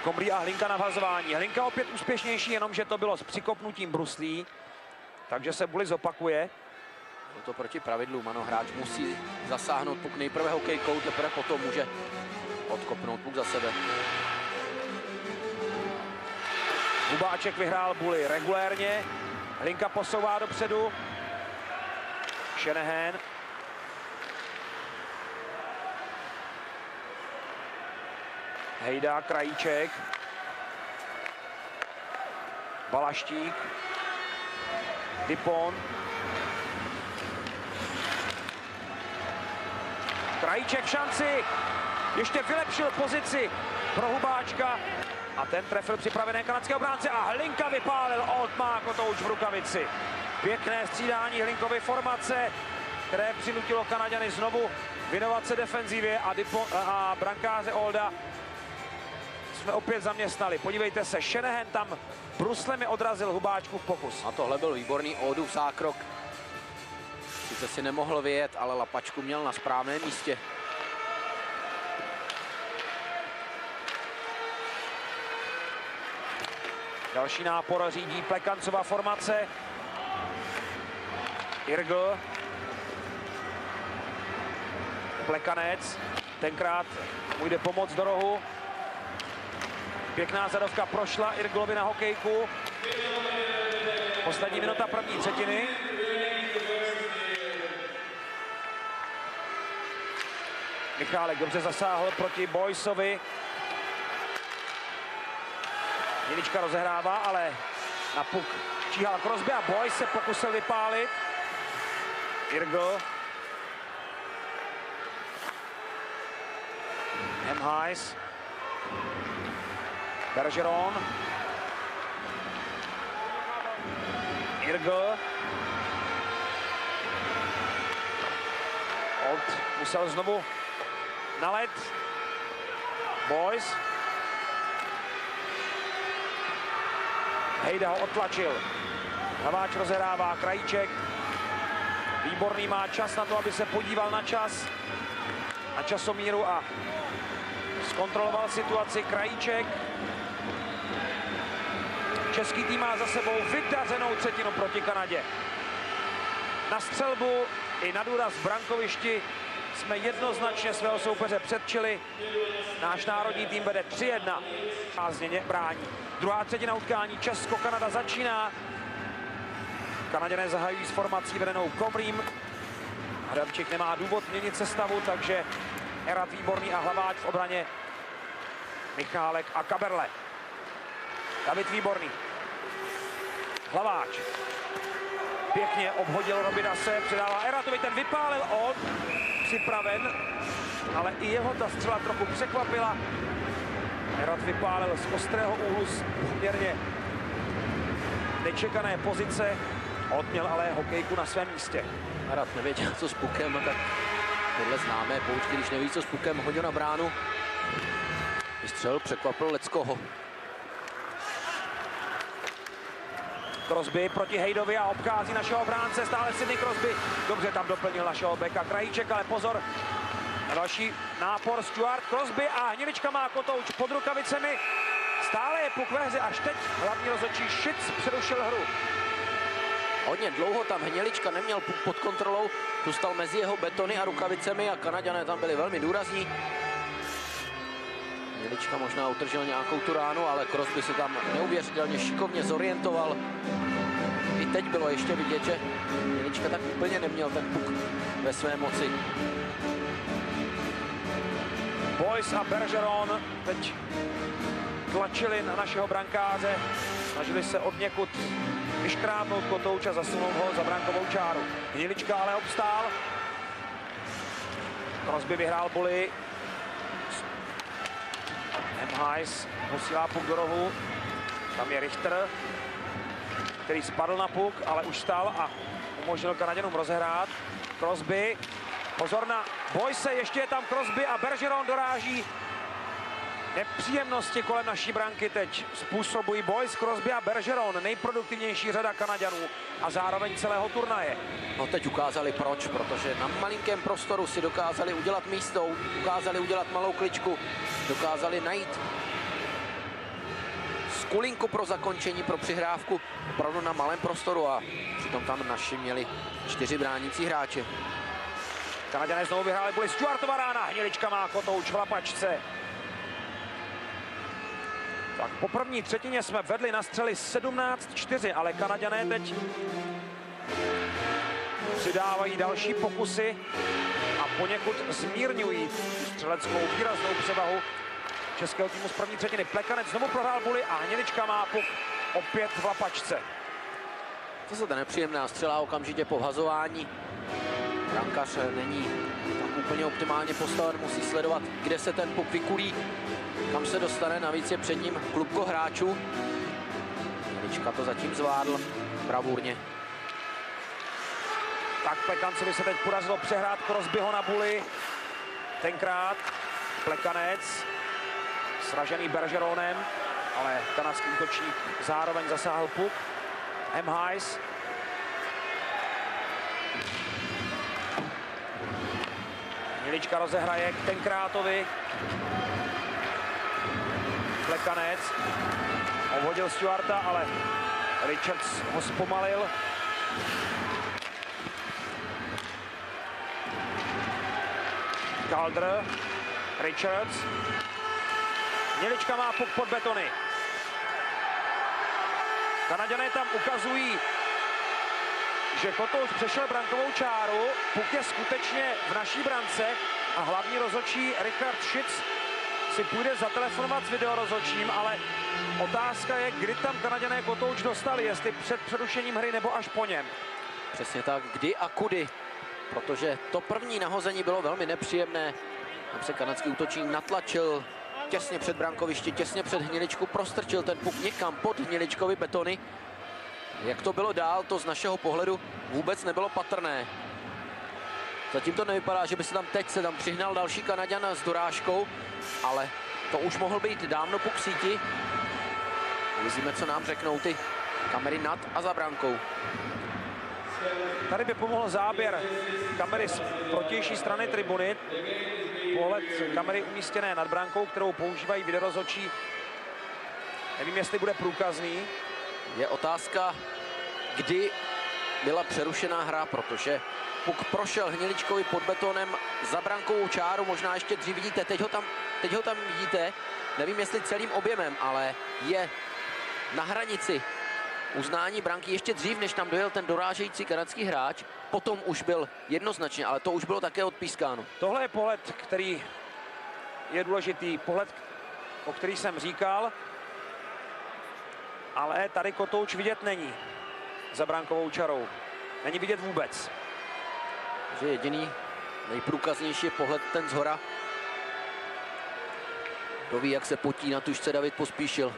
Kombrý a Hlinka na vhazování. Hlinka opět úspěšnější, jenomže to bylo s přikopnutím bruslí. Takže se Bulis opakuje.
Je to proti pravidlům, ano, hráč musí zasáhnout puk nejprve hokejkou, teprve potom může odkopnout puk za sebe.
Hubáček vyhrál Buli regulérně. Hlinka posouvá dopředu. Shanahan. Hejda, Krajíček. Balaštík. Dupont. Krajíček v šanci. Ještě vylepšil pozici pro Hubáčka. A ten trefil připravené kanadské obránce a Hlinka vypálil. Old má Kotouč v rukavici. Pěkné střídání Hlinkovy formace, které přinutilo Kanaďany znovu věnovat se defenzivě a brankáře Olda jsme opět zaměstnali. Podívejte se, Shanahan tam bruslemi odrazil Hubáčkův pokus.
A tohle byl výborný Oldův zákrok. Sice si nemohl vyjet, ale lapačku měl na správném místě.
Další nápor řídí Plekancova formace. Irgl. Plekanec. Tenkrát mu jde pomoct do rohu. Pěkná zadovka prošla Irglovi na hokejku. Poslední minuta první třetiny. Michálek dobře zasáhl proti Boysovi. Hnilička rozehrává, ale na puk číhal Crosby a Boys se pokusil vypálit. Irgl. Hemhajs. Bergeron. Old musel znovu na led. Boys. Hejda ho odtlačil. Hlaváč rozehrává, Krajíček. Výborný, má čas na to, aby se podíval na čas. Na časomíru a zkontroloval situaci. Krajíček. Český tým má za sebou vydařenou třetinu proti Kanadě. Na střelbu i na důraz v brankovišti jsme jednoznačně svého soupeře předčili. Náš národní tým vede 3-1. Zněně brání. Druhá třetina utkání Česko-Kanada začíná. Kanaděné zahajují s formací vedenou Kovrým. Hradčík nemá důvod měnit sestavu, takže Erat Výborný a Hlaváč v obraně Michálek a Kaberle. David Výborný. Hlaváč. Pěkně obhodil Robidase, předává Eratovi, ten vypálil Old. Připraven, ale i jeho ta střela trochu překvapila. Erat vypálil z ostrého úhlu z poměrně nečekané pozice. Old měl ale hokejku na svém místě.
Erat nevěděl, co s pukem, tak podle známé poučky, když neví, co s pukem, hodil na bránu. Vystřel, překvapil Leckoho.
Crosby proti Hejdovi a obchází našeho obránce, stále Sidney Crosby. Dobře tam doplnil našeho beka Krajíček, ale pozor. Na další nápor Stuart Crosby a Hnilička má kotouč pod rukavicemi. Stále je puk ve hře, až teď hlavní rozhodčí Šic přerušil hru.
Hodně dlouho tam Hnilička neměl puk pod kontrolou, zůstal mezi jeho betony a rukavicemi a Kanaďané tam byli velmi důrazní. Hnilička možná utržil nějakou tu ránu, ale Crosby se tam neuvěřitelně šikovně zorientoval. I teď bylo ještě vidět, že Hnilička tak úplně neměl ten puk ve své moci.
Boys a Bergeron teď tlačili na našeho brankáře, snažili se od někud vyškrábnout kotouč a zasunout ho za brankovou čáru. Hnilička ale obstál. Crosby vyhrál boli. Hajs posílá puk do rohu. Tam je Richter, který spadl na puk, ale už stal a umožnil Kanaděnům rozehrát. Crosby. Pozor na Boyse, ještě je tam Crosby a Bergeron doráží. Nepříjemnosti kolem naší branky teď způsobují Boys, Crosby a Bergeron, nejproduktivnější řada Kanaďanů a zároveň celého turnaje.
No teď ukázali proč, protože na malinkém prostoru si dokázali udělat místo, dokázali udělat malou kličku, dokázali najít skulinku pro zakončení, pro přihrávku opravdu na malém prostoru a přitom tam naši měli 4 bránící hráče.
Kanaďané znovu vyhráli boli. Stuartova rána, Hnilička má kotouč v lapačce. Tak po první třetině jsme vedli na střely 17-4, ale Kanaďané teď přidávají další pokusy a poněkud zmírňují střeleckou výraznou převahu českého týmu z první třetiny. Plekanec znovu prohrál boli a Hnilička má puk opět v lapačce.
To se ta nepříjemná střela okamžitě po vhazování. Brankař není tak úplně optimálně postaven, musí sledovat, kde se ten puk vykulí, kam se dostane, navíc je před ním klubko hráčů. Hnilička to zatím zvládl bravurně.
Tak Plekancovi se teď podařilo přehrát Crosbyho na buli. Tenkrát Plekanec sražený Bergeronem, ale kanadský útočník zároveň zasáhl puk. Hajs. Hnilička rozehraje k Tenkrátovi. Plekanec obhodil Stuarta, ale Richards ho zpomalil. Calder, Richards. Hnilička má puk pod betony. Kanaďané tam ukazují, že kotouč přešel brankovou čáru. Puk je skutečně v naší brance a hlavní rozhodčí Richard Šic si půjde zatelefonovat s videorozhodčím, ale otázka je, kdy tam Kanaďané kotouč dostali, jestli před přerušením hry nebo až po něm.
Přesně tak, kdy a kudy, protože to první nahození bylo velmi nepříjemné. Tam se kanadský útočník natlačil těsně před brankoviště, těsně před Hniličku, prostrčil ten puk někam pod Hniličkovi betony. Jak to bylo dál, to z našeho pohledu vůbec nebylo patrné. Zatím to nevypadá, že by se tam přihnal další Kanaďan s dorážkou, ale to už mohl být dávno puk síti. Uvidíme, co nám řeknou ty kamery nad a za brankou.
Tady by pomohl záběr kamery z protější strany tribuny. Pohled kamery umístěné nad brankou, kterou používají videorozhodčí. Nevím, jestli bude průkazný.
Je otázka, kdy byla přerušená hra, protože puk prošel Hniličkovi pod betonem za brankovou čáru, možná ještě dřív vidíte, teď ho tam vidíte, nevím jestli celým objemem, ale je na hranici uznání branky ještě dřív, než tam dojel ten dorážející kanadský hráč, potom už byl jednoznačně, ale to už bylo také odpískáno.
Tohle je pohled, který je důležitý, pohled, o který jsem říkal, ale tady kotouč vidět není za brankovou čarou. Není vidět vůbec.
Že jediný nejprůkaznější je pohled ten zhora. Kdo ví, jak se potí na tužce David Pospíšil.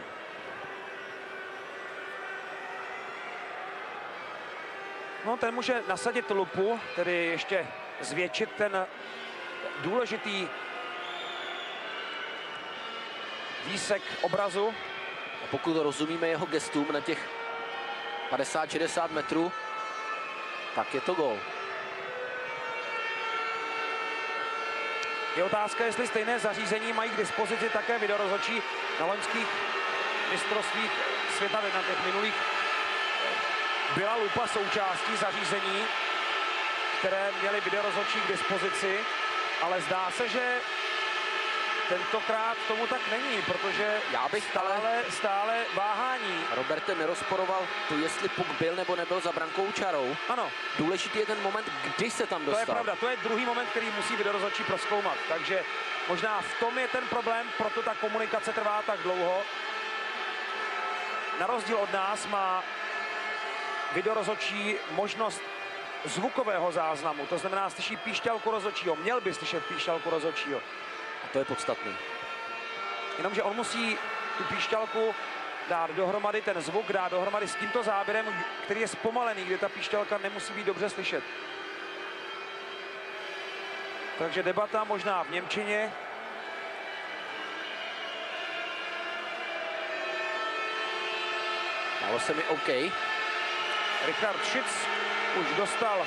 No, ten může nasadit lupu, tedy ještě zvětšit ten důležitý výsek obrazu.
A pokud rozumíme jeho gestům na těch 50-60 metrů, tak je to gól.
Je otázka, jestli stejné zařízení mají k dispozici také videorozhodčí na loňských mistrovstvích světa, na těch minulých. Byla lupa součástí zařízení, které měly videorozhodčí k dispozici, ale zdá se, že tentokrát tomu tak není, protože
Já bych
stále váhání.
Roberte nerozporoval to, jestli puk byl nebo nebyl za brankou čarou.
Ano.
Důležitý je ten moment, kdy se tam dostal.
To je pravda, to je druhý moment, který musí videorozhodčí prozkoumat. Takže možná v tom je ten problém, proto ta komunikace trvá tak dlouho. Na rozdíl od nás má videorozhodčí možnost zvukového záznamu, to znamená slyší píšťalku rozhodčího, měl by slyšet píšťalku rozhodčího.
A to je podstatný.
Jenomže on musí tu píšťalku dát dohromady, ten zvuk dát dohromady s tímto záběrem, který je zpomalený, kde ta píšťalka nemusí být dobře slyšet. Takže debata možná v němčině.
Dalo se mi OK.
Richard Schütz už dostal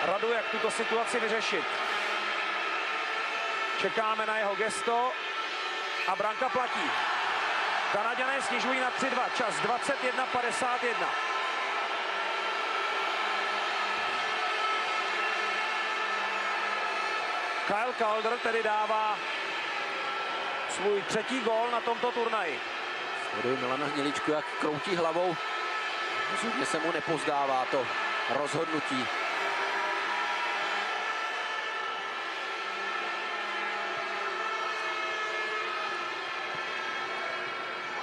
radu, jak tuto situaci vyřešit. Čekáme na jeho gesto a branka platí. Kanaďané snižují na 3-2, čas 21:51. Kyle Calder tedy dává svůj třetí gól na tomto turnaji.
Sleduji Milana Hniličku, jak kroutí hlavou. Rozhodně se mu nepozdává to rozhodnutí.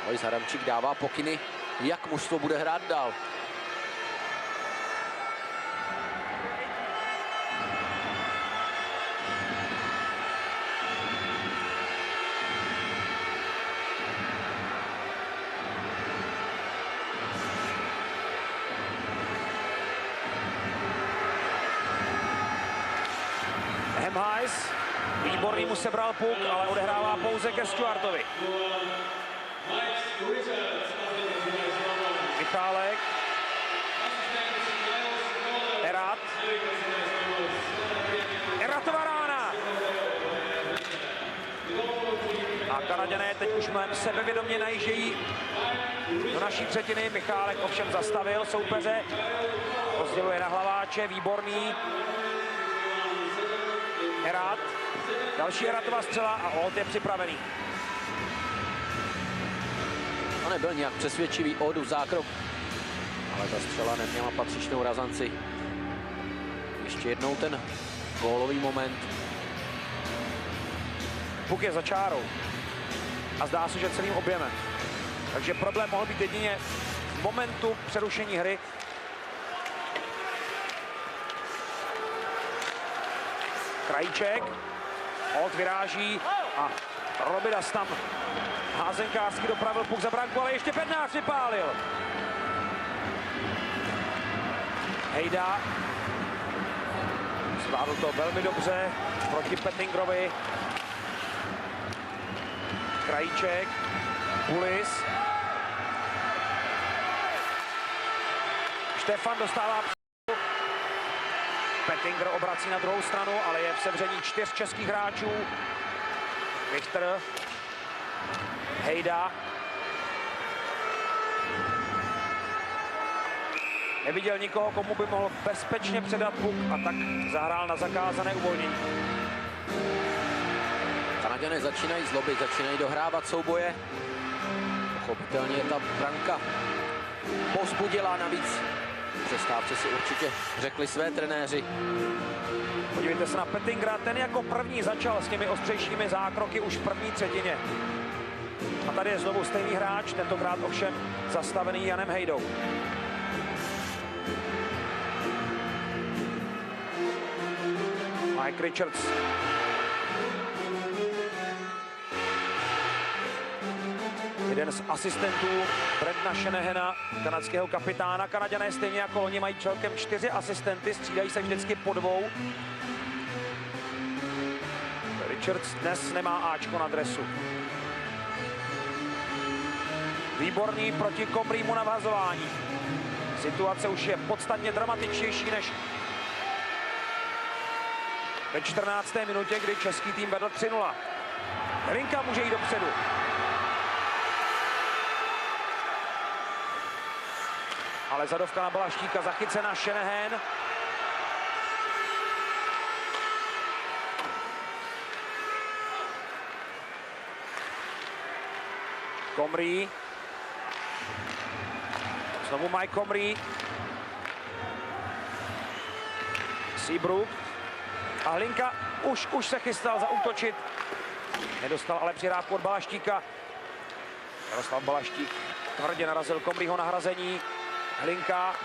Alois Haramčík dává pokyny, jak mužstvo bude hrát dál.
Hemhajs, výborný, mu sebral puk, ale odehrává pouze ke Stuartovi. Michálek. Erat. Eratová rána. A Kanaďané teď už mnohem sebevědomě najíždějí do naší třetiny. Michálek ovšem zastavil soupeře. Rozděluje na hlaváče, výborný. Erat. Další Eratová střela a Old je připravený.
To nebyl nějak přesvědčivý Oldův zákrok, ale ta střela neměla patřičnou razanci. Ještě jednou ten gólový moment.
Puk je za čárou a zdá se, že celým objemem. Takže problém mohl být jedině v momentu přerušení hry. Krajíček, Old vyráží a Robidas tam házenkářsky dopravil puk za branku, ale ještě Bednář vypálil. Hejda Zvládl to velmi dobře proti Pettingrovi. Krajíček, Pulis. Štefan dostává. Pettinger obrací na druhou stranu, ale je v sevření 4 českých hráčů. Richter, Hejda. Neviděl nikoho, komu by mohl bezpečně předat puk, a tak zahrál na zakázané uvolnění.
Kanaďané začínají zlobit, začínají dohrávat souboje. Pochopitelně ta branka povzbudila, navíc v přestávce si určitě řekli své trenéři.
Podívejte se na Pettingera, ten jako první začal s těmi ostřejšími zákroky už v první třetině. A tady je znovu stejný hráč, tentokrát ovšem zastavený Janem Hejdou. Mike Richards. Jeden z asistentů Brendana Shanahana, kanadského kapitána. Kanaďané stejně jako loni mají celkem 4 asistenty, střídají se vždycky po 2. Richards dnes nemá Ačko na dresu. Výborný proti Combrýmu na vhazování. Situace už je podstatně dramatičtější než ve 14. minutě, kdy český tým vedl 3-0. Hlinka může jít dopředu. Ale zadovka na Balaštíka, zachycená Shanahan. Comrie. Znovu Mike Comrie. Seabrook. A Hlinka už se chystal zaútočit. Nedostal ale přihrávku od Balaštíka. Jaroslav Balaštík tvrdě narazil Comrieho na hrazení. Hlinka.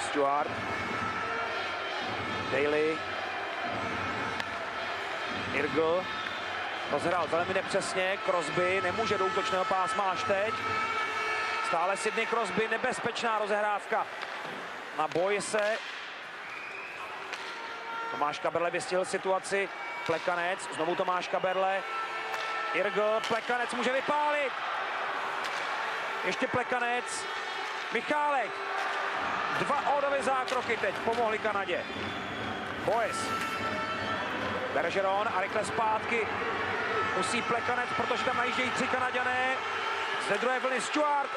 Stewart. Daly. Irgl. Rozhrál velmi nepřesně. Crosby nemůže do útočného pásma až teď. Stále Sidney Crosby, nebezpečná rozehrávka na Boyse. Tomáš Kaberle vystihl situaci. Plekanec, znovu Tomáš Kaberle. Irgl, Plekanec může vypálit. Ještě Plekanec. Michálek. 2 ódové zákroky teď pomohly Kanadě. Boyes. Bergeron a rychle zpátky. Musí Plekanec, protože tam najíždějí 3 Kanaďané. Ze druhé vlny Stewart.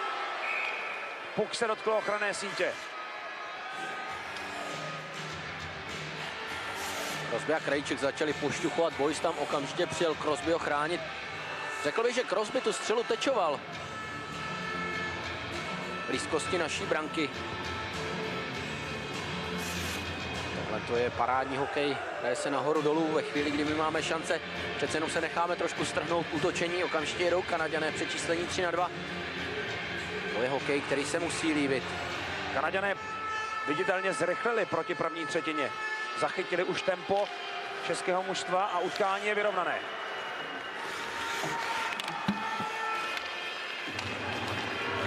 Puk se dotkl ochranné sítě.
Crosby a Krejčík začali pošťuchovat, Boys tam okamžitě přijel Crosbyho chránit. Řekl bych, že Crosby tu střelu tečoval v blízkosti naší branky. Tohle to je parádní hokej, hraje se nahoru dolů ve chvíli, kdy my máme šance. Přece jenom se necháme trošku strhnout k útočení, okamžitě jedou Kanaďané přečíslení 3-2. To je hokej, který se musí líbit.
Kanaďané viditelně zrychlili proti první třetině. Zachytili už tempo českého mužstva a utkání je vyrovnané.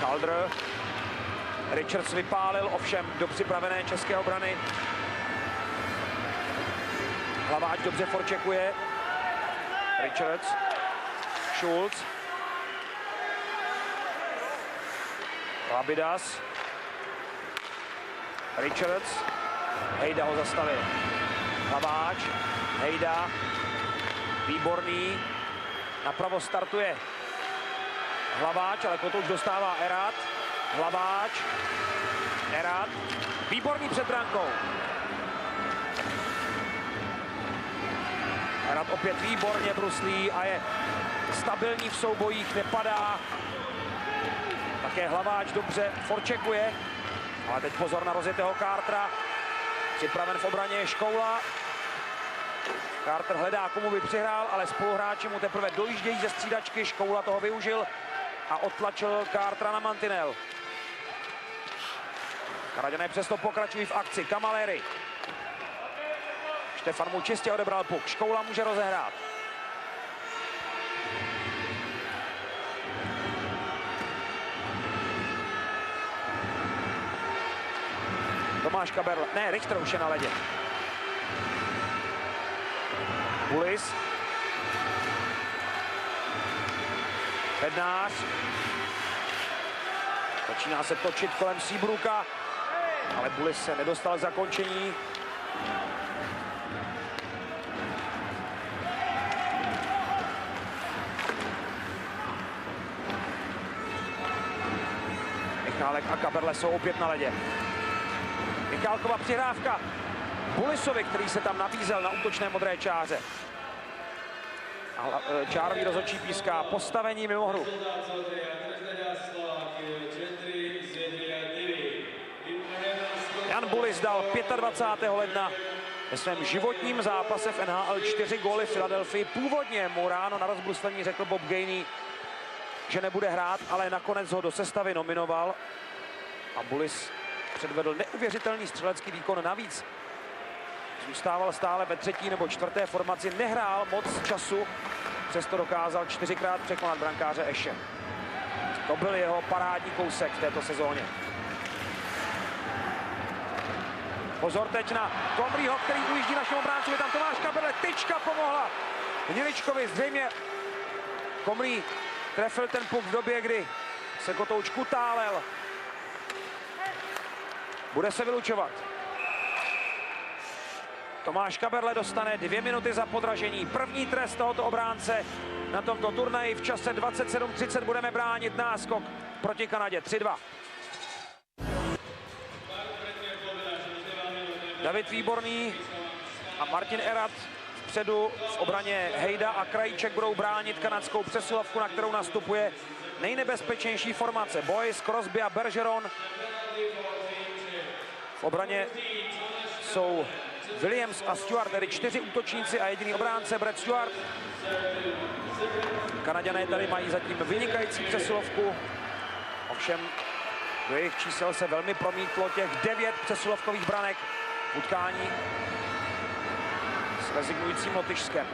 Calder. Richards vypálil, ovšem do připravené české obrany. Hlaváč dobře forčekuje. Richards. Schulz. Labidas. Richards. Hejda ho zastavil. Hlaváč. Hejda. Výborný. Napravo startuje Hlaváč, ale to už dostává Erat. Hlaváč. Erat. Výborný před brankou. Erat opět výborně bruslí a je stabilní v soubojích, nepadá. Také Hlaváč dobře forčekuje. Ale teď pozor na rozjetého Cartera. Připraven v obraně je Škoula. Carter hledá, komu by přihrál, ale spoluhráči mu teprve dojíždějí ze střídačky. Škoula toho využil a odtlačil Cartera na mantinel. Kanaďané přesto pokračují v akci. Cammalleri. Štefan mu čistě odebral puk. Škoula může rozehrát. Tomáš Kaberle, ne, Richter už je na ledě. Bulis. Bednář. Začíná se točit kolem Seabrooka, ale Bulis se nedostal k zakončení. Michálek a Kaberle jsou opět na ledě. Michálkova přihrávka Bulisovi, který se tam nabízel na útočné modré čáře. A čárový rozhodčí píská postavení mimo hru. Jan Bulis dal 25. ledna ve svém životním zápase v NHL 4 góly v Philadelphii. Původně mu ráno na rozbruslení řekl Bob Gainey, že nebude hrát, ale nakonec ho do sestavy nominoval. A Bulis předvedl neuvěřitelný střelecký výkon. Navíc zůstával stále ve 3. nebo 4. formaci, nehrál moc času, přesto dokázal 4krát překonat brankáře Eše. To byl jeho parádní kousek v této sezóně. Pozor teď na Comrieho, který ujíždí našemu obráncovi, tam Tomáš Kaberle, tyčka pomohla Hniličkovi, zřejmě Comrie trefil ten puk v době, kdy se Kotouč kutálel. Bude se vylučovat. Tomáš Kaberle dostane 2 minuty za podražení. První trest tohoto obránce na tomto turnaji v čase 27:30 budeme bránit náskok proti Kanadě 3-2. David Výborný a Martin Erat vpředu v obraně Hejda a Krajíček budou bránit kanadskou přesilovku, na kterou nastupuje nejnebezpečnější formace. Boyce, Crosby a Bergeron. V obraně jsou Williams a Stewart, tedy 4 útočníci a jediný obránce Brad Stewart. Kanaďané tady mají zatím vynikající přesilovku. Ovšem do jejich čísel se velmi promítlo těch 9 přesilovkových branek v utkání s rezignujícím Lotyšskem.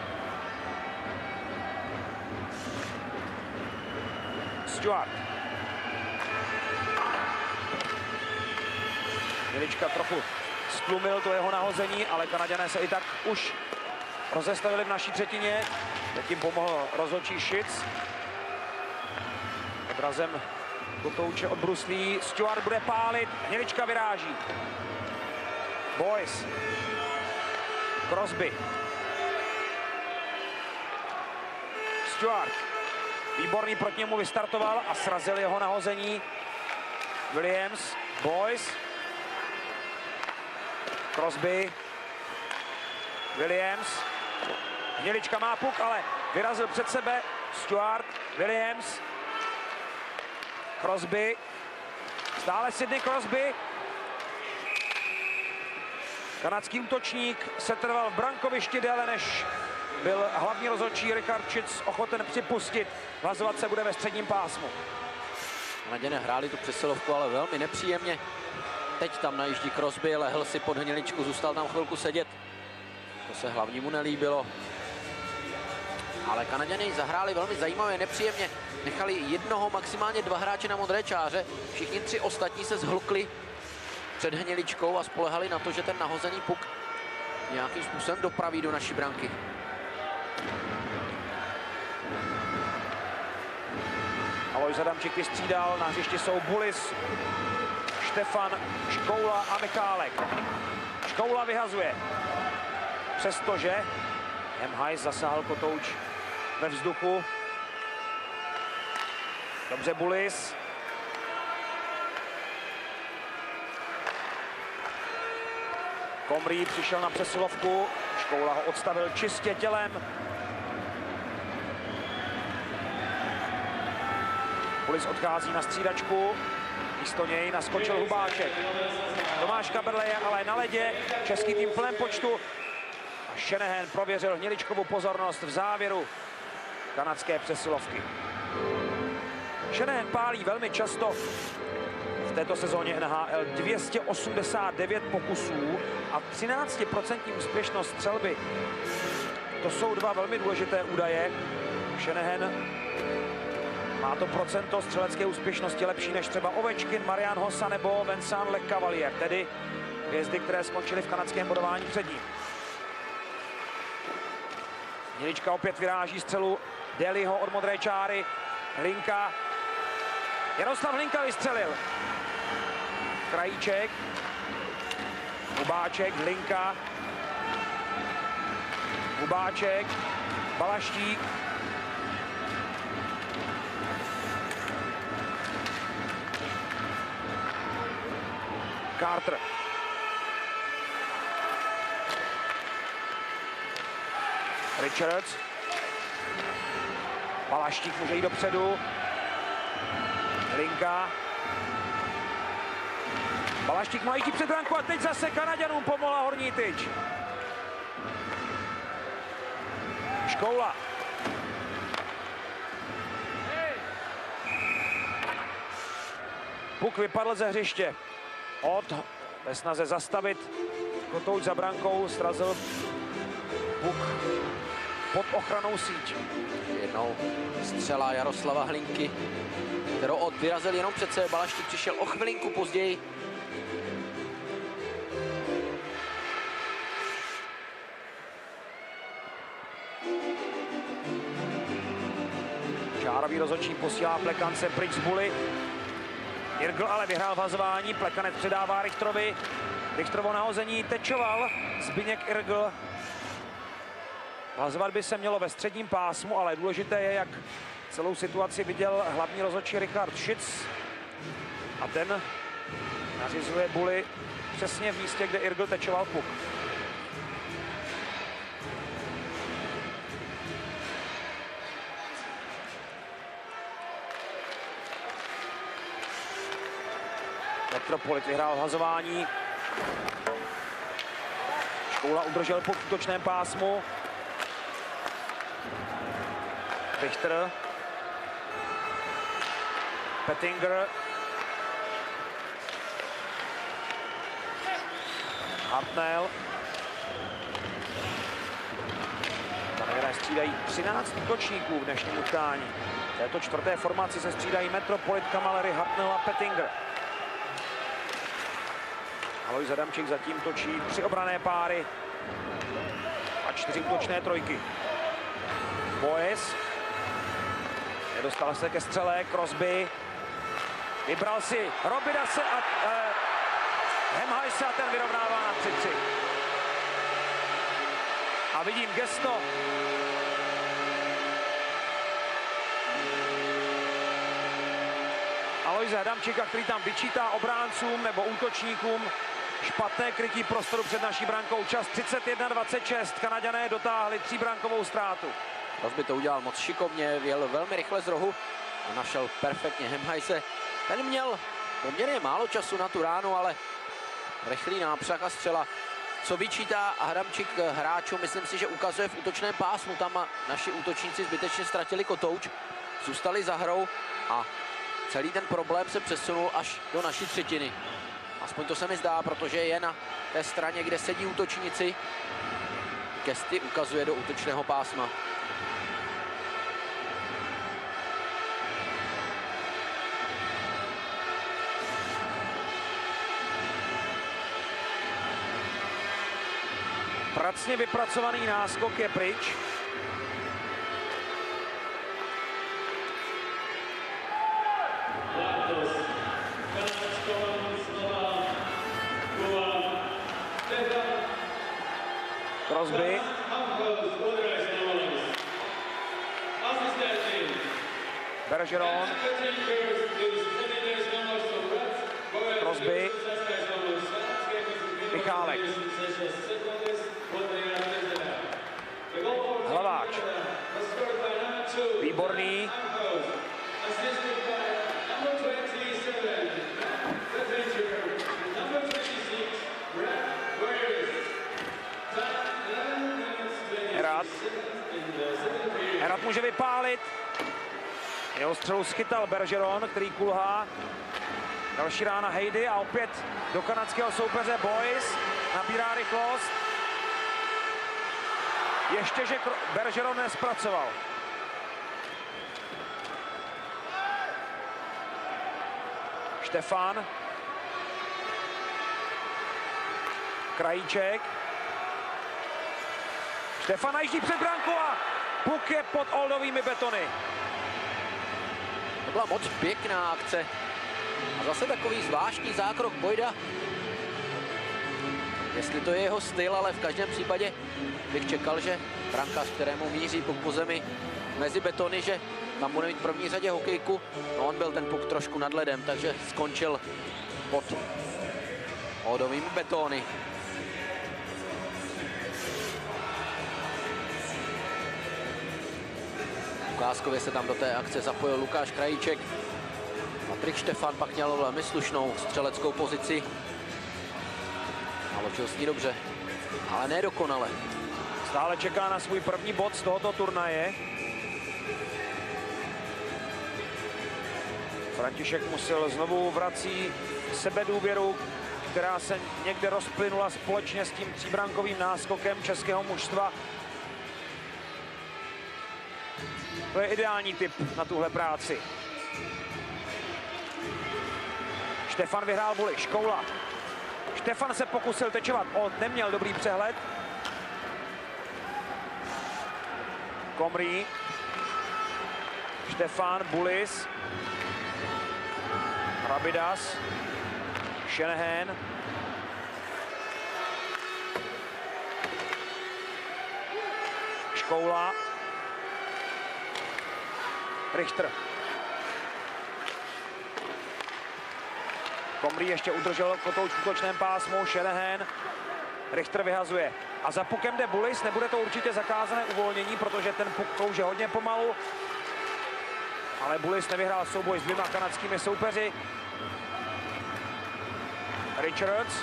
Stewart. Hnilička trochu stlumil to jeho nahození, ale Kanaďané se i tak už rozestavili v naší třetině. Teď jim pomohl rozhodčí Šic. Odrazem Kotouče od bruslí. Stewart bude pálit, Hnilička vyráží. Boyce. Crosby. Stewart. Výborný proti němu vystartoval a srazil jeho nahození. Williams. Boyce. Crosby. Williams. Hnilička má puk, ale vyrazil před sebe. Stewart. Williams. Crosby. Stále Sidney Crosby. Kanadský útočník se trval v brankovišti déle, než byl hlavní rozhodčí Richard Šic ochoten připustit. Hlasovat se bude ve středním pásmu.
Kanaďané hráli tu přesilovku, ale velmi nepříjemně. Teď tam najíždí Crosby, lehl si pod Hniličku, zůstal tam chvilku sedět. To se hlavnímu nelíbilo. Ale Kanaďané zahráli velmi zajímavě, nepříjemně. Nechali jednoho, maximálně 2 hráče na modré čáře. Všichni 3 ostatní se zhlukli před Hniličkou a spolehali na to, že ten nahozený puk nějakým způsobem dopraví do naší branky.
Alojz Adamčík vystřídal, na hřišti jsou Bulis, Štefan, Škoula a Michálek. Škoula vyhazuje, přestože Hemhajs zasáhl Kotouč ve vzduchu. Dobře Bulis. Comrie přišel na přesilovku, Škoula ho odstavil čistě tělem. Bulis odchází na střídačku, místo něj naskočil Hubáček. Tomáš Kaberle je ale na ledě, český tým v plném počtu. A Shanahan prověřil Hniličkovu pozornost v závěru kanadské přesilovky. Shanahan pálí velmi často v této sezóně NHL 289 pokusů a 13% úspěšnost střelby. To jsou 2 velmi důležité údaje. Shanahan má to procento střelecké úspěšnosti lepší než třeba Ovečkin, Marian Hossa nebo Vincent Lecavalier. Tedy hvězdy, které skončily v kanadském bodování před ním. Hnilička opět vyráží střelu Deliho od modré čáry. Hlinka. Jaroslav Hlinka vystřelil. Krajíček. Hubáček, Hlinka. Hubáček. Balaštík. Carter. Richards. Balaštík může jít dopředu. Hlinka. Balaštík má jít před branku a teď zase Kanaďanům pomohla horní tyč. Škoula. Puk vypadl ze hřiště. Ve snaze zastavit Kotouč za brankou srazil puk pod ochranou síť.
Jednou střela Jaroslava Hlinky, kterou vyrazil jenom před sebe. Balaštík přišel o chvilinku později.
Čárový rozhodčí posílá Plekance pryč z buly. Irgl ale vyhrál vazování, Plekanec předává Richterovi. Richterovo nahození tečoval Zbyněk Irgl. Vazovat by se mělo ve středním pásmu, ale důležité je, jak celou situaci viděl hlavní rozhodčí Richard Schitz. A ten nařizuje buly přesně v místě, kde Irgl tečoval puk. Metropolit vyhrál hazování. Škoula udržel puk v útočném pásmu. Richter. Pettinger. Hartnell. Kanaďané střídají 13 útočníků v dnešním utkání. V této čtvrté formaci se střídají Metropolit, Cammalleri, Hartnell a Pettinger. Alojz Adamčík zatím točí 3 obranné páry a 4 útočné trojky. Boys. Nedostal se ke střele, Crosby. Vybral si Robidase a Hemhajse a ten vyrovnává na 3-3. A vidím gesto. Alojze Adamčíka, který tam vyčítá obráncům nebo útočníkům špatné krytí prostoru před naší brankou. Čas 31:26. Kanaďané dotáhli 3brankovou ztrátu.
Crosby to udělal moc šikovně, vjel velmi rychle z rohu a našel perfektně Hemhajse. Ten měl poměrně málo času na tu ránu, ale rychlý nápřah a střela. Co vyčítá Adamčík hráčům, myslím si, že ukazuje v útočném pásmu. Tam naši útočníci zbytečně ztratili kotouč, zůstali za hrou a celý ten problém se přesunul až do naší třetiny. Aspoň to se mi zdá, protože je na té straně, kde sedí útočníci. Gesty ukazuje do útočného pásma.
Pracně vypracovaný náskok je pryč. Crosby. Bergeron. Crosby. Michálek. Hlaváč. Výborný. Herrat může vypálit. Jeho střelu schytal Bergeron, který kulhá. Další rána Hejdy a opět do kanadského soupeře Boys. Nabírá rychlost. Ještě, že Bergeron nespracoval. Štefan. Krajíček. Štefan najíždí před branku a puk je pod oldovými betony.
To byla moc pěkná akce. A zase takový zvláštní zákrok Boyda. Jestli to je jeho styl, ale v každém případě bych čekal, že brankář, kterému míří puk po zemi mezi betony, že tam bude mít v první řadě hokejku. No, on byl ten puk trošku nad ledem, takže skončil pod oldovými betony. Ukázkově se tam do té akce zapojil Lukáš Krajíček. Patrik Štefan pak měl velmi slušnou střeleckou pozici. Naložil s ní dobře, ale ne dokonale.
Stále čeká na svůj první bod z tohoto turnaje. František Musil znovu vrací sebedůvěru, která se někde rozplynula společně s tím tříbrankovým náskokem českého mužstva. To je ideální typ na tuhle práci. Štefan vyhrál buli, Škoula. Štefan se pokusil tečovat, Old neměl dobrý přehled. Komrý. Štefan, Bulis. Rabidas. Shanahan. Škoula. Richter. Komrý ještě udržel kotouč v útočném pásmu, Shanahan. Richter vyhazuje. A za pukem jde Bulis, nebude to určitě zakázané uvolnění, protože ten puk klouže hodně pomalu. Ale Bulis nevyhrál souboj s dvěma kanadskými soupeři. Richards.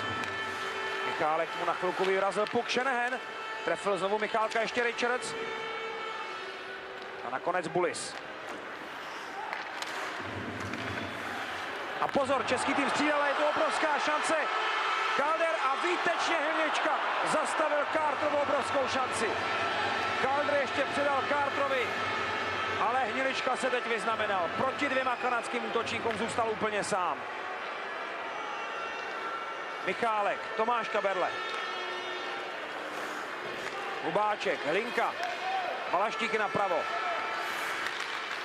Michálek mu na chvilku vyrazil puk, Shanahan. Trefil znovu Michálka, ještě Richards. A nakonec Bulis. A pozor, český tým střídal, je to obrovská šance. Calder a výtečně Hvěčka zastavil Carterovu obrovskou šanci. Calder ještě předal Carterovi, ale Hnilička se teď vyznamenal. Proti dvěma kanadským útočníkům zůstal úplně sám. Michálek, Tomáš Kaberle. Hubáček, Hlinka. Balaštíky napravo.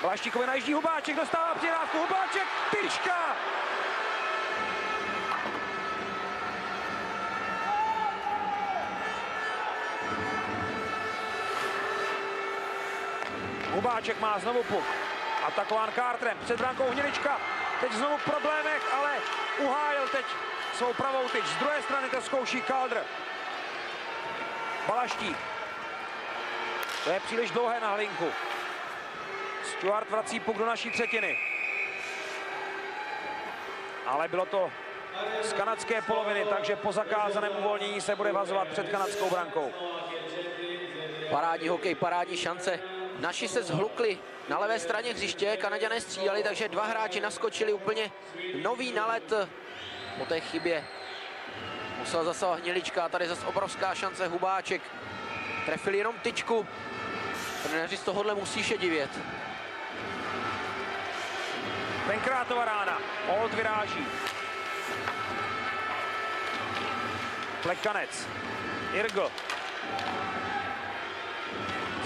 Balaštíkovi najíždí Hubáček, dostává přihrávku, Hubáček, tyčka! Hubáček má znovu puk. Atakován Carterem, před brankou Hnilička. Teď znovu v problémech, ale uhájil teď svou pravou tyč. Z druhé strany to zkouší Calder. Balaštík. To je příliš dlouhé na Hlinku. Stuart vrací puk do naší třetiny. Ale bylo to z kanadské poloviny, takže po zakázaném uvolnění se bude vazovat před kanadskou brankou.
Parádní hokej, parádní šance. Naši se zhlukli na levé straně hřiště, Kanaďané střídali, takže dva hráči naskočili úplně nový nalet po té chybě. Musel zasahovat Hnilička, tady zase obrovská šance, Hubáček. Trefili jenom tyčku. Trenéři z tohohle musí šedivět.
Tenkrátova rána, Old vyráží. Plekanec, Irgl.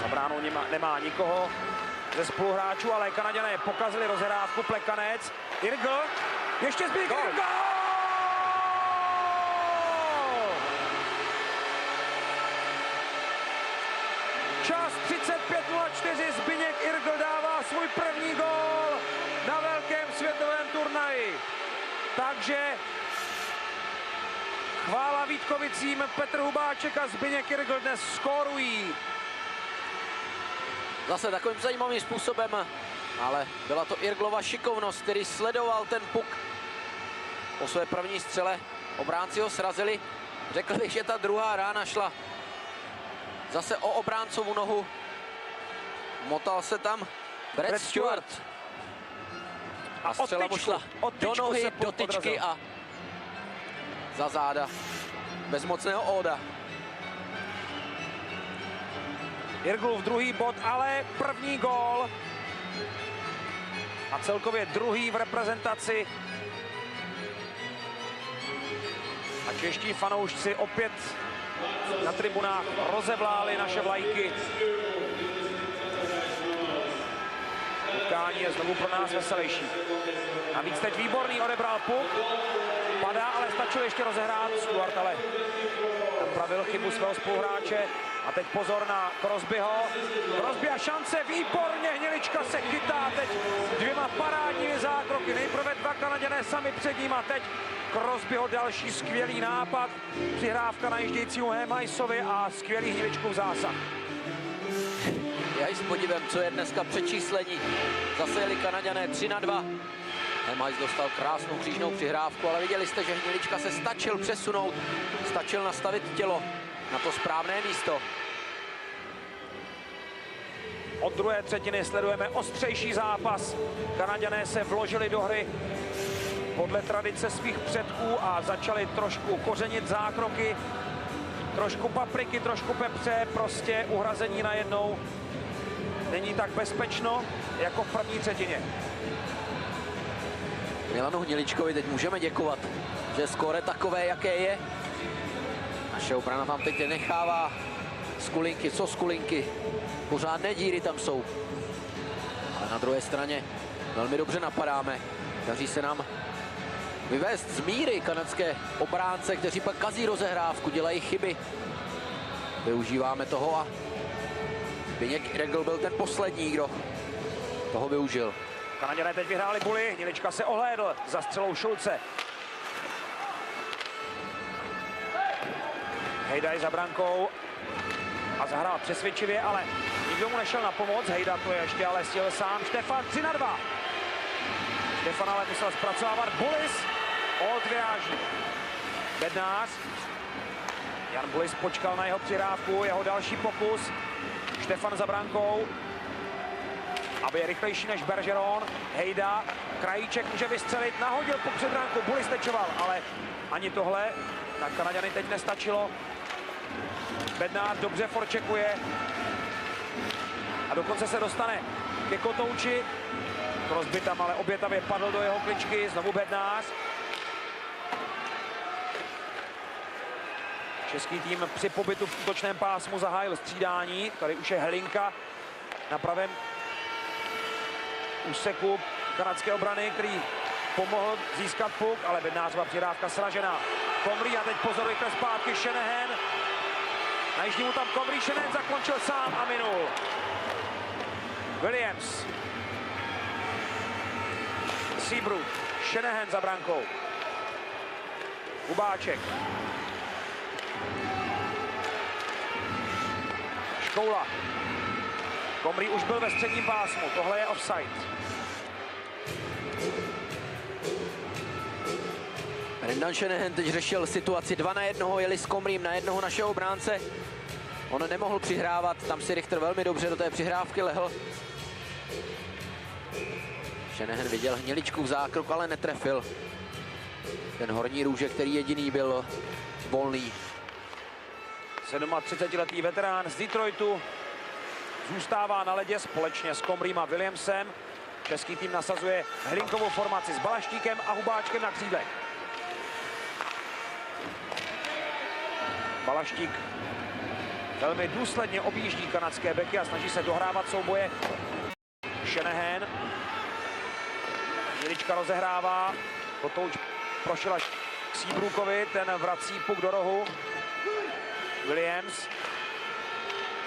Za bránou nemá nikoho ze spoluhráčů, ale Kanaďané pokazili rozhrávku. Plekanec, Irgl, ještě Zbyněk Irgl! Čas 35:04, Zbyněk Irgl dává svůj první gól na velkém světovém turnaji. Takže chvála Vítkovicím, Petr Hubáček a Zbyněk Irgl dnes skórují.
Zase takovým zajímavým způsobem, ale byla to Irglova šikovnost, který sledoval ten puk po své první střele. Obránci ho srazili. Řekl bych, že ta druhá rána šla zase o obráncovu nohu. Motal se tam Brett Stewart. A střela mu šla do nohy, do tyčky a za záda bezmocného Olda.
Irglův druhý bod, ale první gól. A celkově druhý v reprezentaci. A čeští fanoušci opět na tribunách rozevláli naše vlajky. Utkání je znovu pro nás veselější. Navíc teď Výborný odebral puk. Padá, ale stačil ještě rozehrát. Stuart ale napravil chybu svého spoluhráče. A teď pozor na Crosbyho. Crosby a šance, výborně, Hnilička se chytá teď dvěma parádními zákroky. Nejprve dva Kanaďané sami před ním a teď Crosbyho další skvělý nápad. Přihrávka na ježdějícímu Hemhajsovi a skvělý Hniličkův zásah.
Já i s podívem, co je dneska přečíslení. Zase jeli Kanaďané 3-2. Hemhajs dostal krásnou křížnou přihrávku, ale viděli jste, že Hnilička se stačil přesunout, stačil nastavit tělo na to správné místo.
Od druhé třetiny sledujeme ostřejší zápas. Kanaďané se vložili do hry podle tradice svých předků a začali trošku kořenit zákroky. Trošku papriky, trošku pepře, prostě uhrazení najednou. Není tak bezpečno jako v první třetině.
Milanu Hniličkovi teď můžeme děkovat, že skóre takové, jaké je. Naše obrana tam teď nechává skulinky, co skulinky. Pořádné díry tam jsou. Ale na druhé straně velmi dobře napadáme. Daří se nám vyvést z míry kanadské obránce, kteří pak kazí rozehrávku, dělají chyby. Využíváme toho a Zbyněk Regl byl ten poslední, kdo toho využil.
Kanaďané teď vyhráli buly, Hnilička se ohlédl za střelou Šulce. Hejdaj za brankou a zahrál přesvědčivě, ale nikdo mu nešel na pomoc. Hejda to ještě ale stihl sám. Štefan 3-2. Štefan ale musel zpracovávat. Bulis, Old vyráží. Bednář. Jan Bulis počkal na jeho přihrávku, jeho další pokus. Štefan za brankou, aby je rychlejší než Bergeron. Hejda, Krajíček může vystřelit, nahodil po předbránku, Bulis tečoval, ale ani tohle na Kanaďany teď nestačilo. Bednář dobře forčekuje a dokonce se dostane ke kotouči. Crosby tam ale obětavě padl do jeho kličky, znovu Bednář. Český tým při pobytu v útočném pásmu zahájil střídání. Tady už je Helinka na pravém úseku kanadské obrany, který pomohl získat puk, ale Bednářova přihrávka sražená. Comrie a teď pozor, rychle zpátky Shanahan. Najíždí mu tam Comrie, Shanahan zakončil sám a minul. Williams. Seabrook, Shanahan za brankou. Hubáček. Škoula. Comrie už byl ve středním pásmu, tohle je offside.
Brendan Shanahan teď řešil situaci 2 na 1, jeli s Comriem na jednoho našeho obránce. On nemohl přihrávat, tam si Richter velmi dobře do té přihrávky lehl. Shanahan viděl Hniličku v zákroku, ale netrefil. Ten horní růže, který jediný byl volný.
37letý veterán z Detroitu zůstává na ledě společně s Comriem a Williamsem. Český tým nasazuje Hlinkovou formaci s Balaštíkem a Hubáčkem na křídlech. Balaštík velmi důsledně objíždí kanadské beky a snaží se dohrávat souboje. Shanahan. Hnilička rozehrává. Kotouč prošel až k Seabrookovi, ten vrací puk do rohu. Williams.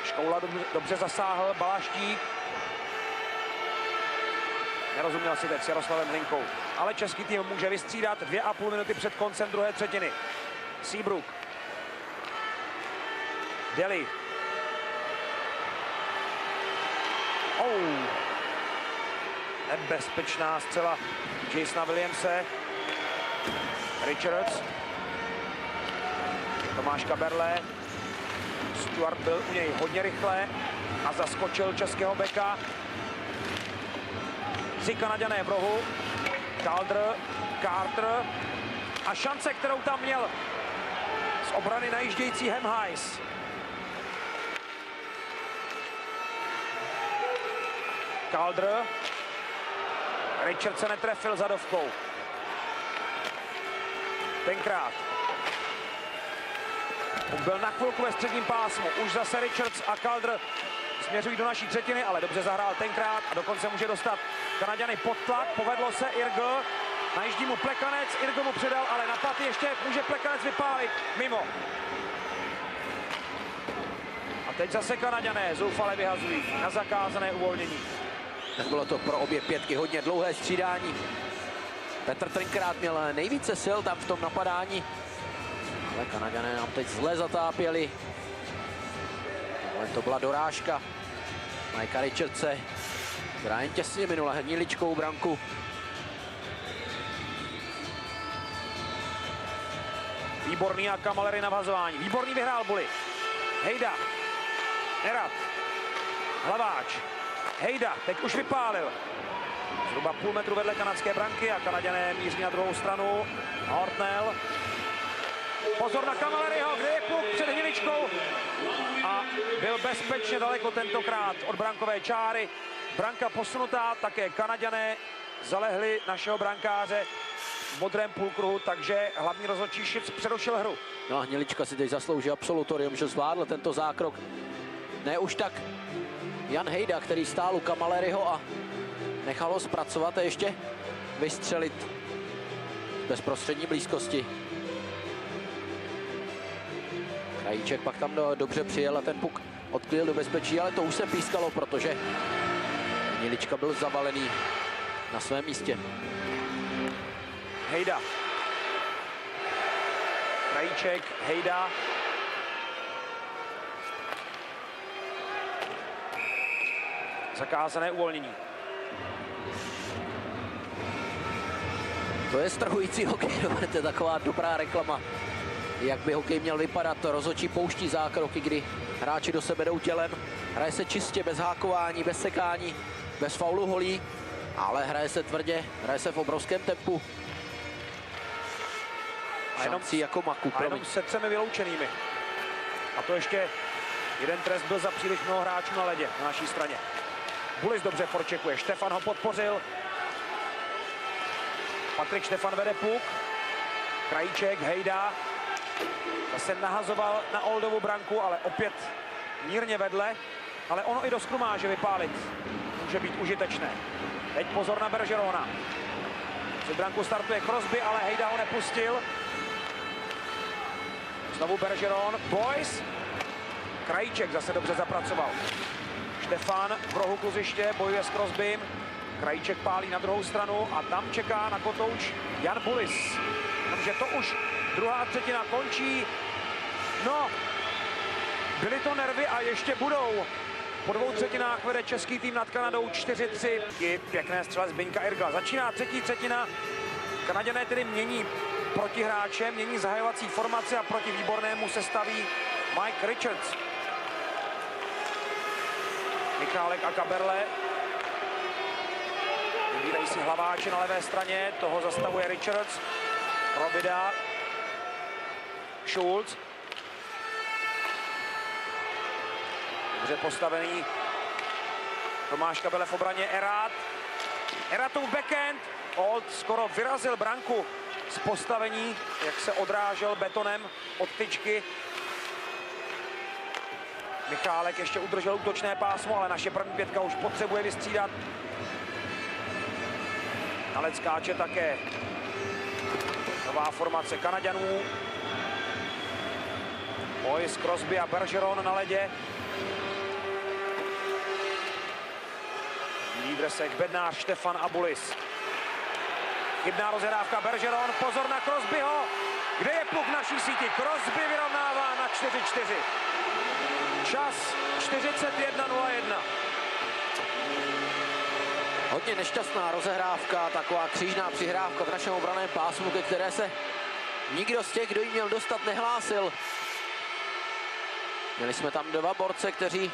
Škoula dobře zasáhl, Balaštík. Nerozuměl si teď s Jaroslavem Hlinkou. Ale český tým může vystřídat 2,5 minuty před koncem druhé třetiny. Seabrook. Daly. Nebezpečná střela Jasona Williamse. Richards. Tomáš Kaberle. Stuart byl u něj hodně rychle a zaskočil českého beka. 3 Kanaďané v rohu. Calder, Carter a šance, kterou tam měl z obrany najíždějící Hemhajs. Calder. Richard se netrefil zadovkou. Tenkrát Byl na chvilku ve středním pásmu. Už zase Richards a Calder směřují do naší třetiny, ale dobře zahrál tenkrát a dokonce může dostat Kanaďany pod tlak. Povedlo se Irgl. Najíždí mu Plekanec, Irgl mu předal, ale na paty ještě může Plekanec vypálit mimo. A teď zase Kanaďané zoufale vyhazují na zakázané uvolnění.
Tak bylo to pro obě pětky hodně dlouhé střídání. Petr tenkrát měl nejvíce sil tam v tom napadání. Ale Kanaďané nám teď zle zatápěli. Ale to byla dorážka Mikea Richardse, která jen těsně minula Hniličkovou branku.
Výborný a Cammalleri na vhazování. Výborný vyhrál Bully. Hejda. Erat. Hlaváč. Hejda. Teď už vypálil. Zhruba půl metru vedle kanadské branky a Kanaďané míří na druhou stranu. Hortnell. Pozor na Camalleriho, kde je puk před Hniličkou. A byl bezpečně daleko tentokrát od brankové čáry. Branka posunutá, také Kanaďané zalehli našeho brankáře v modrém půlkruhu, takže hlavní rozhodčí Šic přerušil hru.
No a Hnilička si teď zaslouží absolutorium, že zvládl tento zákrok. Ne už tak Jan Hejda, který stál u Camalleriho a nechal ho zpracovat a ještě vystřelit v bezprostřední blízkosti. Krajíček pak tam dobře přijel a ten puk odkryl do bezpečí, ale to už se pískalo, protože Hnilička byl zavalený na svém místě.
Hejda. Krajíček, Hejda. Zakázané uvolnění.
To je strhující hokej, to je taková dobrá reklama. Jak by hokej měl vypadat, rozhodčí pouští zákroky, kdy hráči do sebe jdou tělem. Hraje se čistě, bez hákování, bez sekání, bez faulu holí, ale hraje se tvrdě, hraje se v obrovském tempu. Šancí jako maku.
A jenom se třemi vyloučenými. A to ještě jeden trest byl za příliš mnoho hráčů na ledě na naší straně. Bulis dobře forčekuje, Štefan ho podpořil. Patrik Štefan vede puk. Krajíček, Hejda. Zase nahazoval na Oldovu branku, ale opět mírně vedle. Ale ono i do skrumáže vypálit může být užitečné. Teď pozor na Bergerona. Před branku startuje Crosby, ale Hejda ho nepustil. Znovu Bergeron, Boys. Krajíček zase dobře zapracoval. Štefan v rohu kluziště bojuje s Crosbym. Krajíček pálí na druhou stranu a tam čeká na kotouč Jan Bulis. Jenomže to už druhá třetina končí. No, byly to nervy a ještě budou. Po dvou třetinách vede český tým nad Kanadou 4-3. I pěkné střele Zbyňka Irgla. Začíná třetí třetina. Kanaďané tedy mění protihráče, mění zahajovací formaci a proti výbornému se staví Mike Richards. Michálek a Kaberle. Vybírají si Hlaváče na levé straně, toho zastavuje Richards. Robida. Schulz. Dobře postavený Tomáš Kabele v obraně. Erat. Eratův backhand. Old skoro vyrazil branku z postavení, jak se odrážel betonem od tyčky. Michálek ještě udržel útočné pásmo, ale naše první pětka už potřebuje vystřídat. Na led skáče také nová formace Kanaďanů. Boys, Crosby a Bergeron na ledě. Bílý dresek, Bednář, Štefan a Bulis. Chybná rozhrávka Bergeron, pozor na Crosbyho. Kde je puk naší síti? Crosby vyrovnává na 4-4. Čas 41:01.
Hodně nešťastná rozehrávka, taková křížná přihrávka v našem obraném pásmu, ke které se nikdo z těch, kdo ji měl dostat, nehlásil. Měli jsme tam dva borce, kteří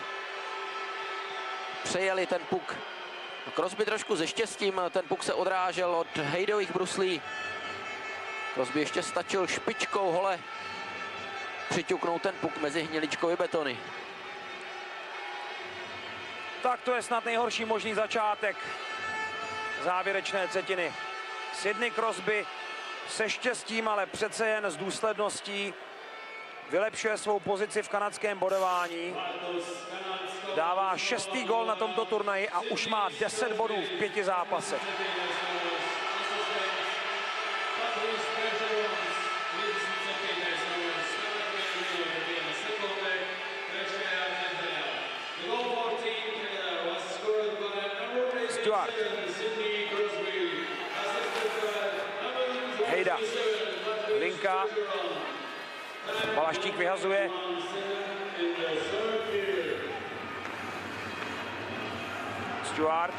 přejeli ten puk. Crosby trošku se štěstím, ten puk se odrážel od Hejdových bruslí. Crosby ještě stačil špičkou hole přiťuknout ten puk mezi Hniličkou i betony.
Tak to je snad nejhorší možný začátek závěrečné třetiny. Sidney Crosby se štěstím, ale přece jen s důsledností vylepšuje svou pozici v kanadském bodování. Dává 6. gól na tomto turnaji a už má 10 bodů v 5 zápasech. Stuart. Hejda. Linka. Balaštík vyhazuje. Stuart.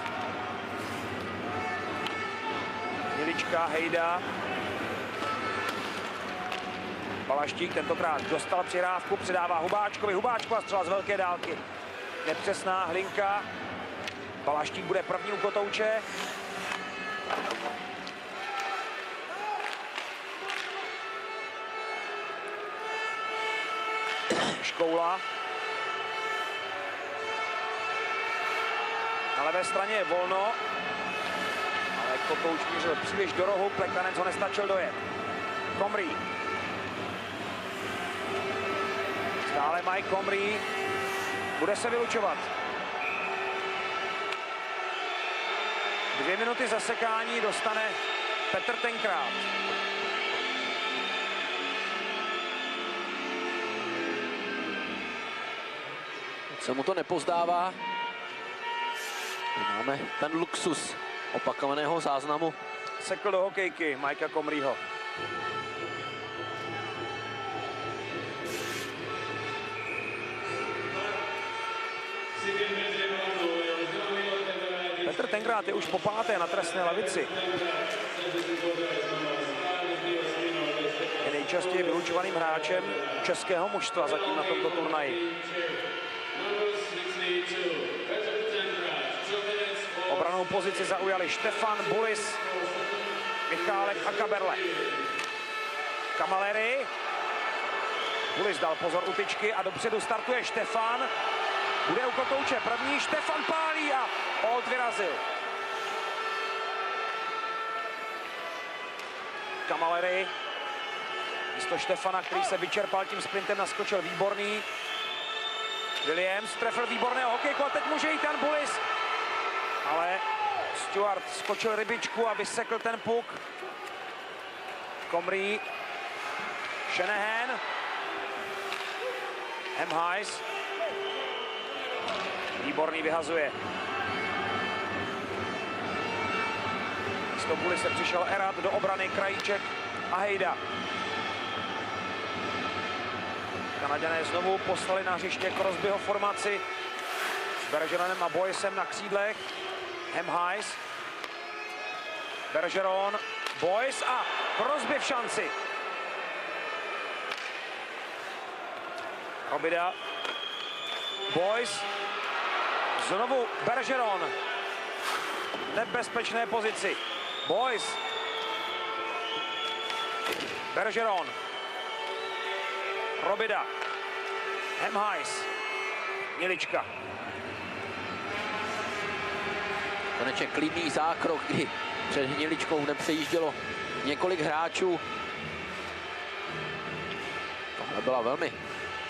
Milička, Hejda. Balaštík tentokrát dostal přihrávku, předává Hubáčkovi. Hubáčkova střela z velké dálky. Nepřesná Hlinka. Balaštík bude první u kotouče. Škoula. Na levé straně je volno, ale kotouč mířil příliš do rohu, Plekanec ho nestačil dojet. Comrie. Stále Mike Comrie. Bude se vylučovat. 2 minuty zasekání dostane Petr tenkrát.
Se mu to nepozdává. Máme ten luxus opakovaného záznamu.
Sekl do hokejky Mikea Comrieho. Petr tenkrát je už po 5. na trestné lavici. Je nejčastěji vylučovaným hráčem českého mužstva zatím na tomto turnaji. Obranou pozici zaujali Štefan, Bulis, Michálek a Kaberle. Camilleri. Bulis dal pozor u tyčky a dopředu startuje Štefan. Bude u kotouče první, Štefan pálí a Old vyrazil. Camilleri. Místo Štefana, který se vyčerpal tím sprintem, naskočil Výborný. Williams trefil výborného hokejku a teď může jít Jan Bulis. Ale Stuart skočil rybičku a vysekl ten puk. Comrie. Shanahan. Hemhajs. Výborný vyhazuje. Místo Bulise přišel Erat, do obrany Krajíček a Hejda. Kanaďané znovu poslali na hřiště Crosbyho formaci s Bergeronem a Boyesem na křídlech. Hemhajs. Bergeron. Boyes a Crosby v šanci. Robida. Boyes. Znovu Bergeron. V nebezpečné pozici. Boyes. Bergeron. Robida. Hemhajs. Milička.
Konečně klidný zákrok, kdy před Hniličkou nepřejíždělo několik hráčů. Tohle byla velmi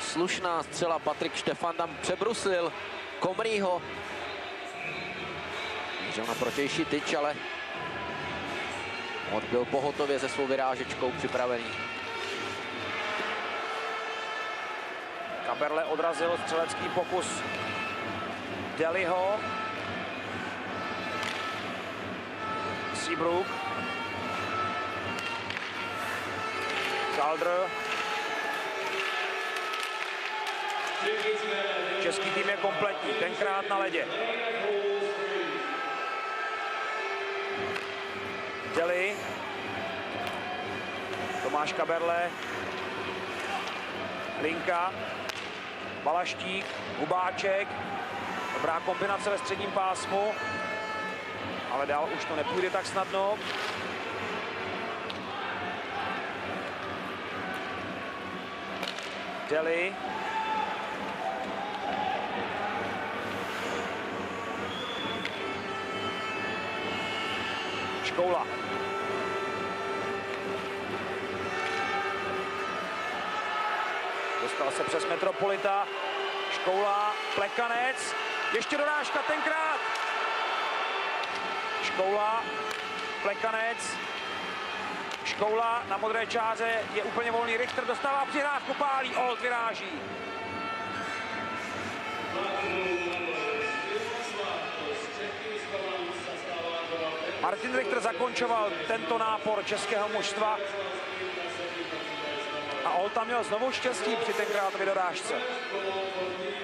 slušná střela. Patrik Štefan tam přebruslil Comrieho. Mířil na protější tyč, ale on byl pohotově se svou vyrážečkou připravený.
Kaberle odrazil střelecký pokus Deliho. Seabrook. Kaldr. Český tým je kompletní, tenkrát na ledě. Deli. Tomáš Kaberle. Linka. Balaštík. Hubáček. Dobrá kombinace ve středním pásmu. Ale dál už to nepůjde tak snadno. Deli. Škoula. Dostal se přes Metropolita. Škoula, Plekanec. Ještě dorážka tenkrát. Škoula, Plekanec. Škoula na modré čáře je úplně volný. Richter dostává přihrávku, pálí, Old vyráží. Martin Richter zakončoval tento nápor českého mužstva. A Old tam měl znovu štěstí při tenkrátové dorážce.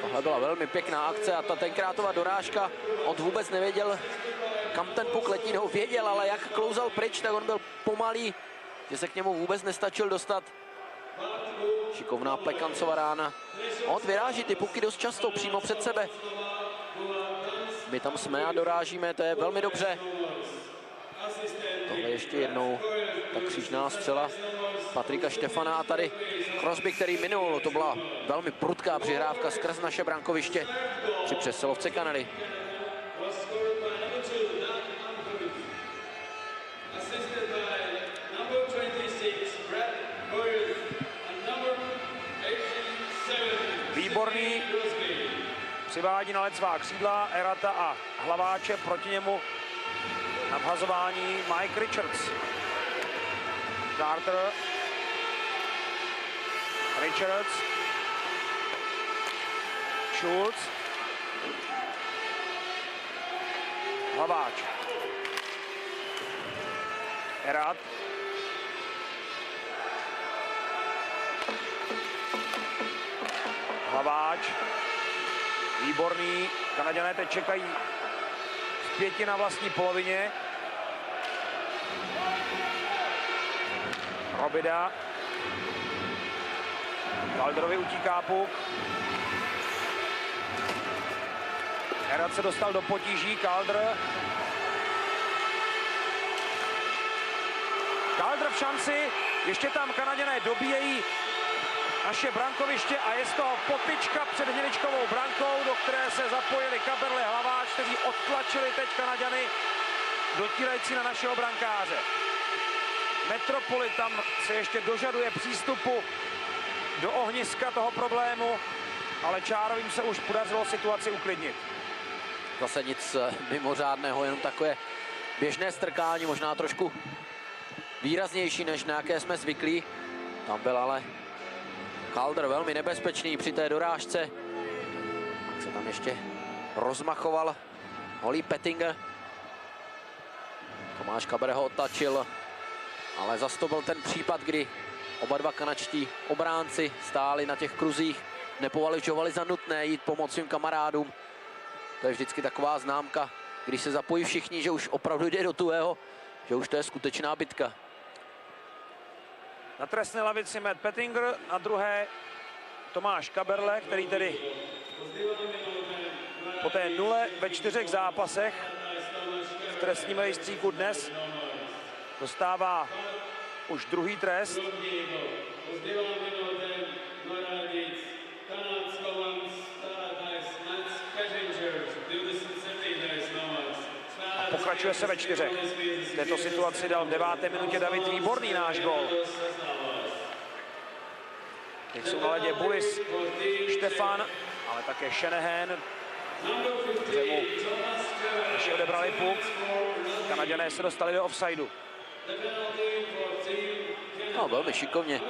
Tohle byla velmi pěkná akce a ta tenkrátová dorážka, on vůbec nevěděl, kam ten puk letí, no věděl, ale jak klouzal pryč, tak on byl pomalý, že se k němu vůbec nestačil dostat. Šikovná Plekancova rána. On vyráží ty puky dost často přímo před sebe. My tam jsme a dorážíme, to je velmi dobře. Tohle ještě jednou ta křížná střela Patrika Štefana a tady Crosby, který minul. To byla velmi prudká přihrávka skrz naše brankoviště při přesilovce Kanady.
Výborný. Přivádí na led svá křídla Erata a Hlaváče, proti němu na vhazování Mike Richards. Carter. Richards. Schulz. Hlaváč. Erat. Hlaváč. Výborný. Kanaďané teď čekají v 5 na vlastní polovině. Robida. Calderovi utíká puk. Erat se dostal do potíží. Calder. Calder v šanci. Ještě tam Kanaďané dobíjejí naše brankoviště a je z toho potyčka před Hniličkovou brankou, do které se zapojili Kaberle, Hlaváč, kteří odtlačili teď Kanaďany, dotírající na našeho brankáře. Metropolit tam se ještě dožaduje přístupu do ohniska toho problému, ale Čárovým se už podařilo situaci uklidnit.
Zase nic mimořádného, jenom takové běžné strkání, možná trošku výraznější, než na jaké jsme zvyklí. Tam byl ale Calder velmi nebezpečný při té dorážce. Tak se tam ještě rozmachoval Holly Pettinger. Tomáš Kaber ho otačil, ale zas to byl ten případ, kdy oba dva kanačtí obránci stáli na těch kruzích, nepovažovali za nutné jít pomoct svým kamarádům. To je vždycky taková známka, když se zapojí všichni, že už opravdu jde do tuhého, že už to je skutečná bitka.
Na trestné lavici Matt Pettinger, na druhé Tomáš Kaberle, který tedy po té 0 ve 4 zápasech v trestním rejstříku dnes dostává už druhý trest. A pokračuje se ve 4. V této situaci dal v 9. minutě David Výborný náš gol. Teď jsou na ledě Bullis, Štefan, ale také Shanahan, kterému ještě odebrali puk. Kanaďané se dostali do offsideu.
No, velmi šikovně.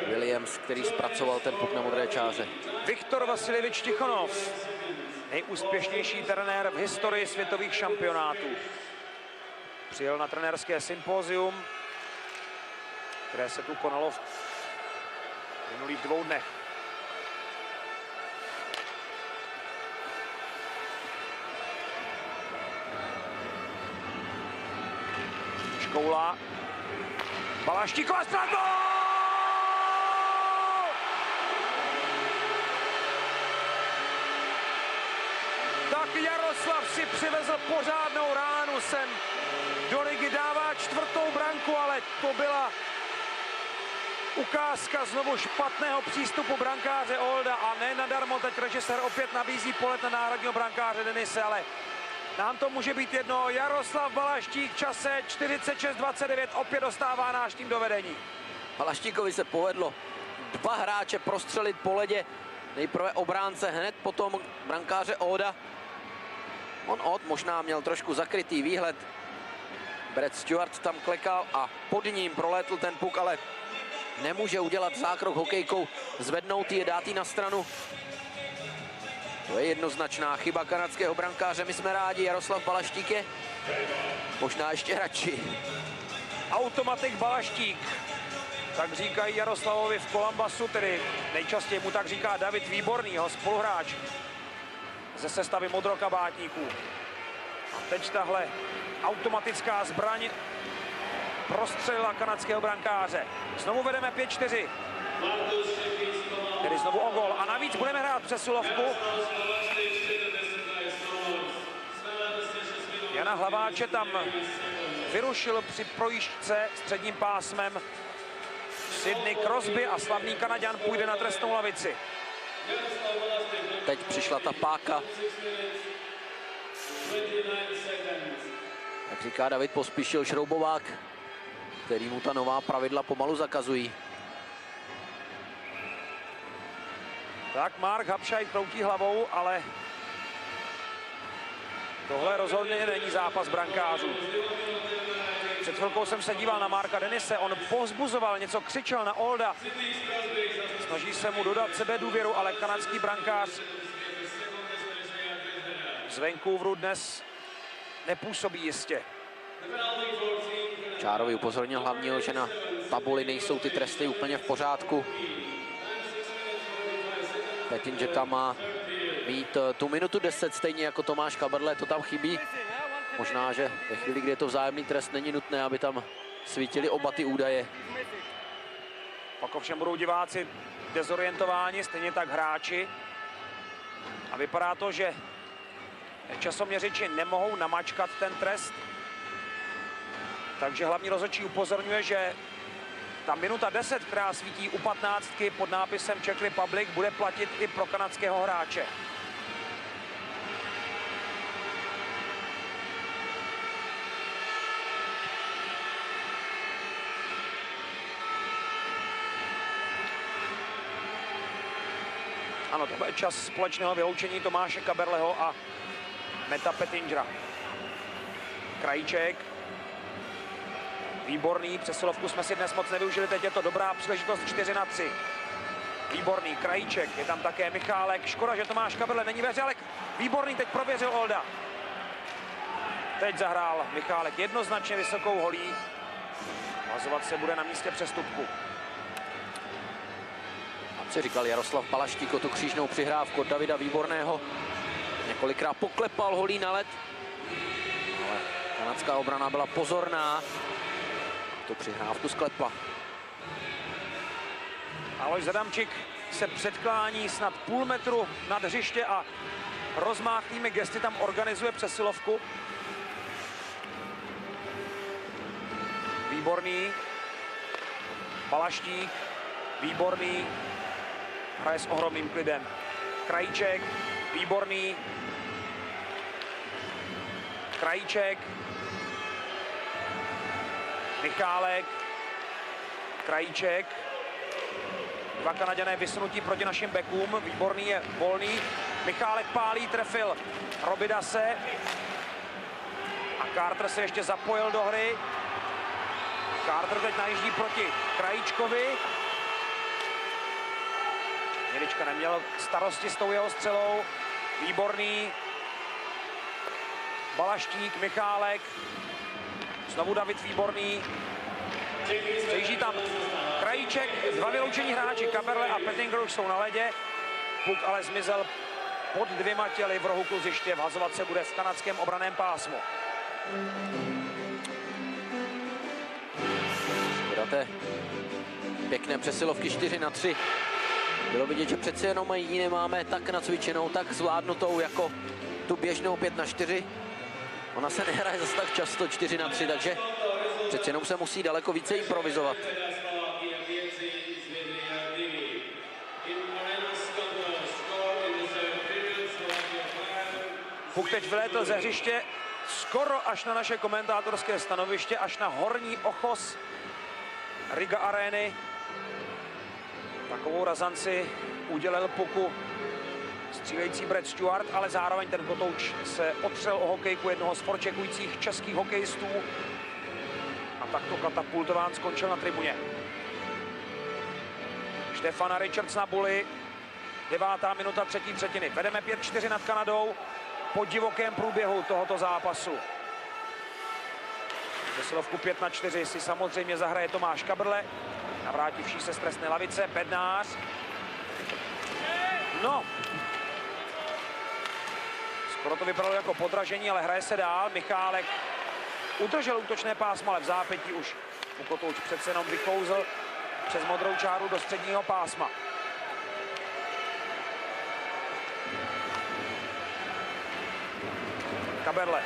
Williams, který zpracoval ten puk na modré čáře.
Viktor Vasiljevič Tichonov, nejúspěšnější trenér v historii světových šampionátů. Přijel na trenérské sympózium, které se tu konalo v minulých 2 dnech. Škoula. Balaštíková střelba! Tak Jaroslav si přivezl pořádnou ránu sem. Do ligy dává 4. branku, ale to byla ukázka znovu špatného přístupu brankáře Olda a ne nadarmo teď režisér opět nabízí polet na náhradního brankáře Denise, ale nám to může být jedno. Jaroslav Balaštík v čase 46:29 opět dostává náš tým do vedení.
Balaštíkovi se povedlo dva hráče prostřelit po ledě. Nejprve obránce, hned potom brankáře Oda. Od možná měl trošku zakrytý výhled. Brad Stewart tam klekal a pod ním prolétl ten puk, ale nemůže udělat zákrok hokejkou, zvednout ji, dát ji na stranu. To je jednoznačná chyba kanadského brankáře, my jsme rádi, Jaroslav Balaštík je možná ještě radši.
Automatik Balaštík, tak říkají Jaroslavovi v Columbusu, tedy nejčastěji mu tak říká David Výborný, jeho spoluhráč ze sestavy modrokabátníků. A teď tahle automatická zbraň prostřelila kanadského brankáře. Znovu vedeme 5-4. Tedy znovu o gol. A navíc budeme hrát přesilovku. Jana Hlaváče tam vyrušil při projížďce středním pásmem Sidney Crosby a slavný Kanaďan půjde na trestnou lavici.
Teď přišla ta páka. Jak říká David Pospíšil, šroubovák, který mu ta nová pravidla pomalu zakazují.
Tak Mark Habšajt kroutí hlavou, ale tohle rozhodně není zápas brankářů. Před chvilkou jsem se díval na Marka Denise, on povzbuzoval, něco křičel na Olda. Snaží se mu dodat sebedůvěru, ale kanadský brankář z Vancouveru dnes nepůsobí jistě.
Čárovi upozornil hlavně, že na tabuli nejsou ty tresty úplně v pořádku. Pettingerka má mít tu minutu 10, stejně jako Tomáš Kaberle, to tam chybí. Možná, že ve chvíli, kdy je to vzájemný trest, není nutné, aby tam svítily oba ty údaje.
Pak ovšem budou diváci dezorientováni, stejně tak hráči. A vypadá to, že časoměřiči nemohou namačkat ten trest. Takže hlavní rozhodčí upozorňuje, že ta minuta 10, která svítí u 15 pod nápisem Czech Republic, bude platit i pro kanadského hráče. Ano, to je čas společného vyloučení Tomáše Kaberleho a Meta Pettingera. Krajíček. Výborný, přesilovku jsme si dnes moc nevyužili, teď je to dobrá příležitost 4-3. Výborný, Krajíček, je tam také Michálek. Škoda, že Tomáš Kaberle není ve hře, ale Výborný teď prověřil Olda. Teď zahrál Michálek jednoznačně vysokou holí. Vazovat se bude na místě přestupku.
Si říkal Jaroslav Balaštík o tu křížnou přihrávku od Davida Výborného. Několikrát poklepal holí na led. Ale kanadská obrana byla pozorná. Tu přihrávku sklepla.
Alojz Adamčík se předklání snad půl metru nad hřiště a rozmáchnými gesty tam organizuje přesilovku. Výborný. Balaštík. Výborný. Hraje s ohromným klidem. Krajíček, Výborný. Krajíček. Michálek. Krajíček. Dva Kanaďané vysunutí proti našim bekům. Výborný je volný. Michálek pálí, trefil Robidase. A Carter se ještě zapojil do hry. Carter teď najíždí proti Krajíčkovi. Mělička neměl starosti s tou jeho střelou. Výborný. Balaštík, Michálek. Znovu David Výborný. Přejíždí tam Krajíček, dva vyloučení hráči, Kaberle a Pettinger už jsou na ledě. Puk ale zmizel pod dvěma těly v rohu kluziště. Vhazovat se bude v kanadském obraném pásmu.
Škoda pěkné přesilovky 4-3. Bylo vidět, že přeci jenom ji nemáme tak nacvičenou, tak zvládnutou jako tu běžnou 5-4. Ona se nehraje zase tak často 4-3, takže přeci jenom se musí daleko více improvizovat.
Puk teď vylétl ze hřiště skoro až na naše komentátorské stanoviště, až na horní ochos Riga Areny. Takovou razanci udělil puku střílející Brad Stewart, ale zároveň ten kotouč se otřel o hokejku jednoho z forčekujících českých hokejistů a takto katapultován skončil na tribuně. Štefana Richards na buli, 9. minuta 3. třetiny. Vedeme 5-4 nad Kanadou po divokém průběhu tohoto zápasu. Zesilovku 5-4 si samozřejmě zahraje Tomáš Kabrle, navrátivší se z trestné lavice, Bednář. No, skoro to vypadalo jako podražení, ale hraje se dál. Michálek udržel útočné pásmo, ale v zápětí už kotouč přece jenom vykouzl přes modrou čáru do středního pásma. Kaberle,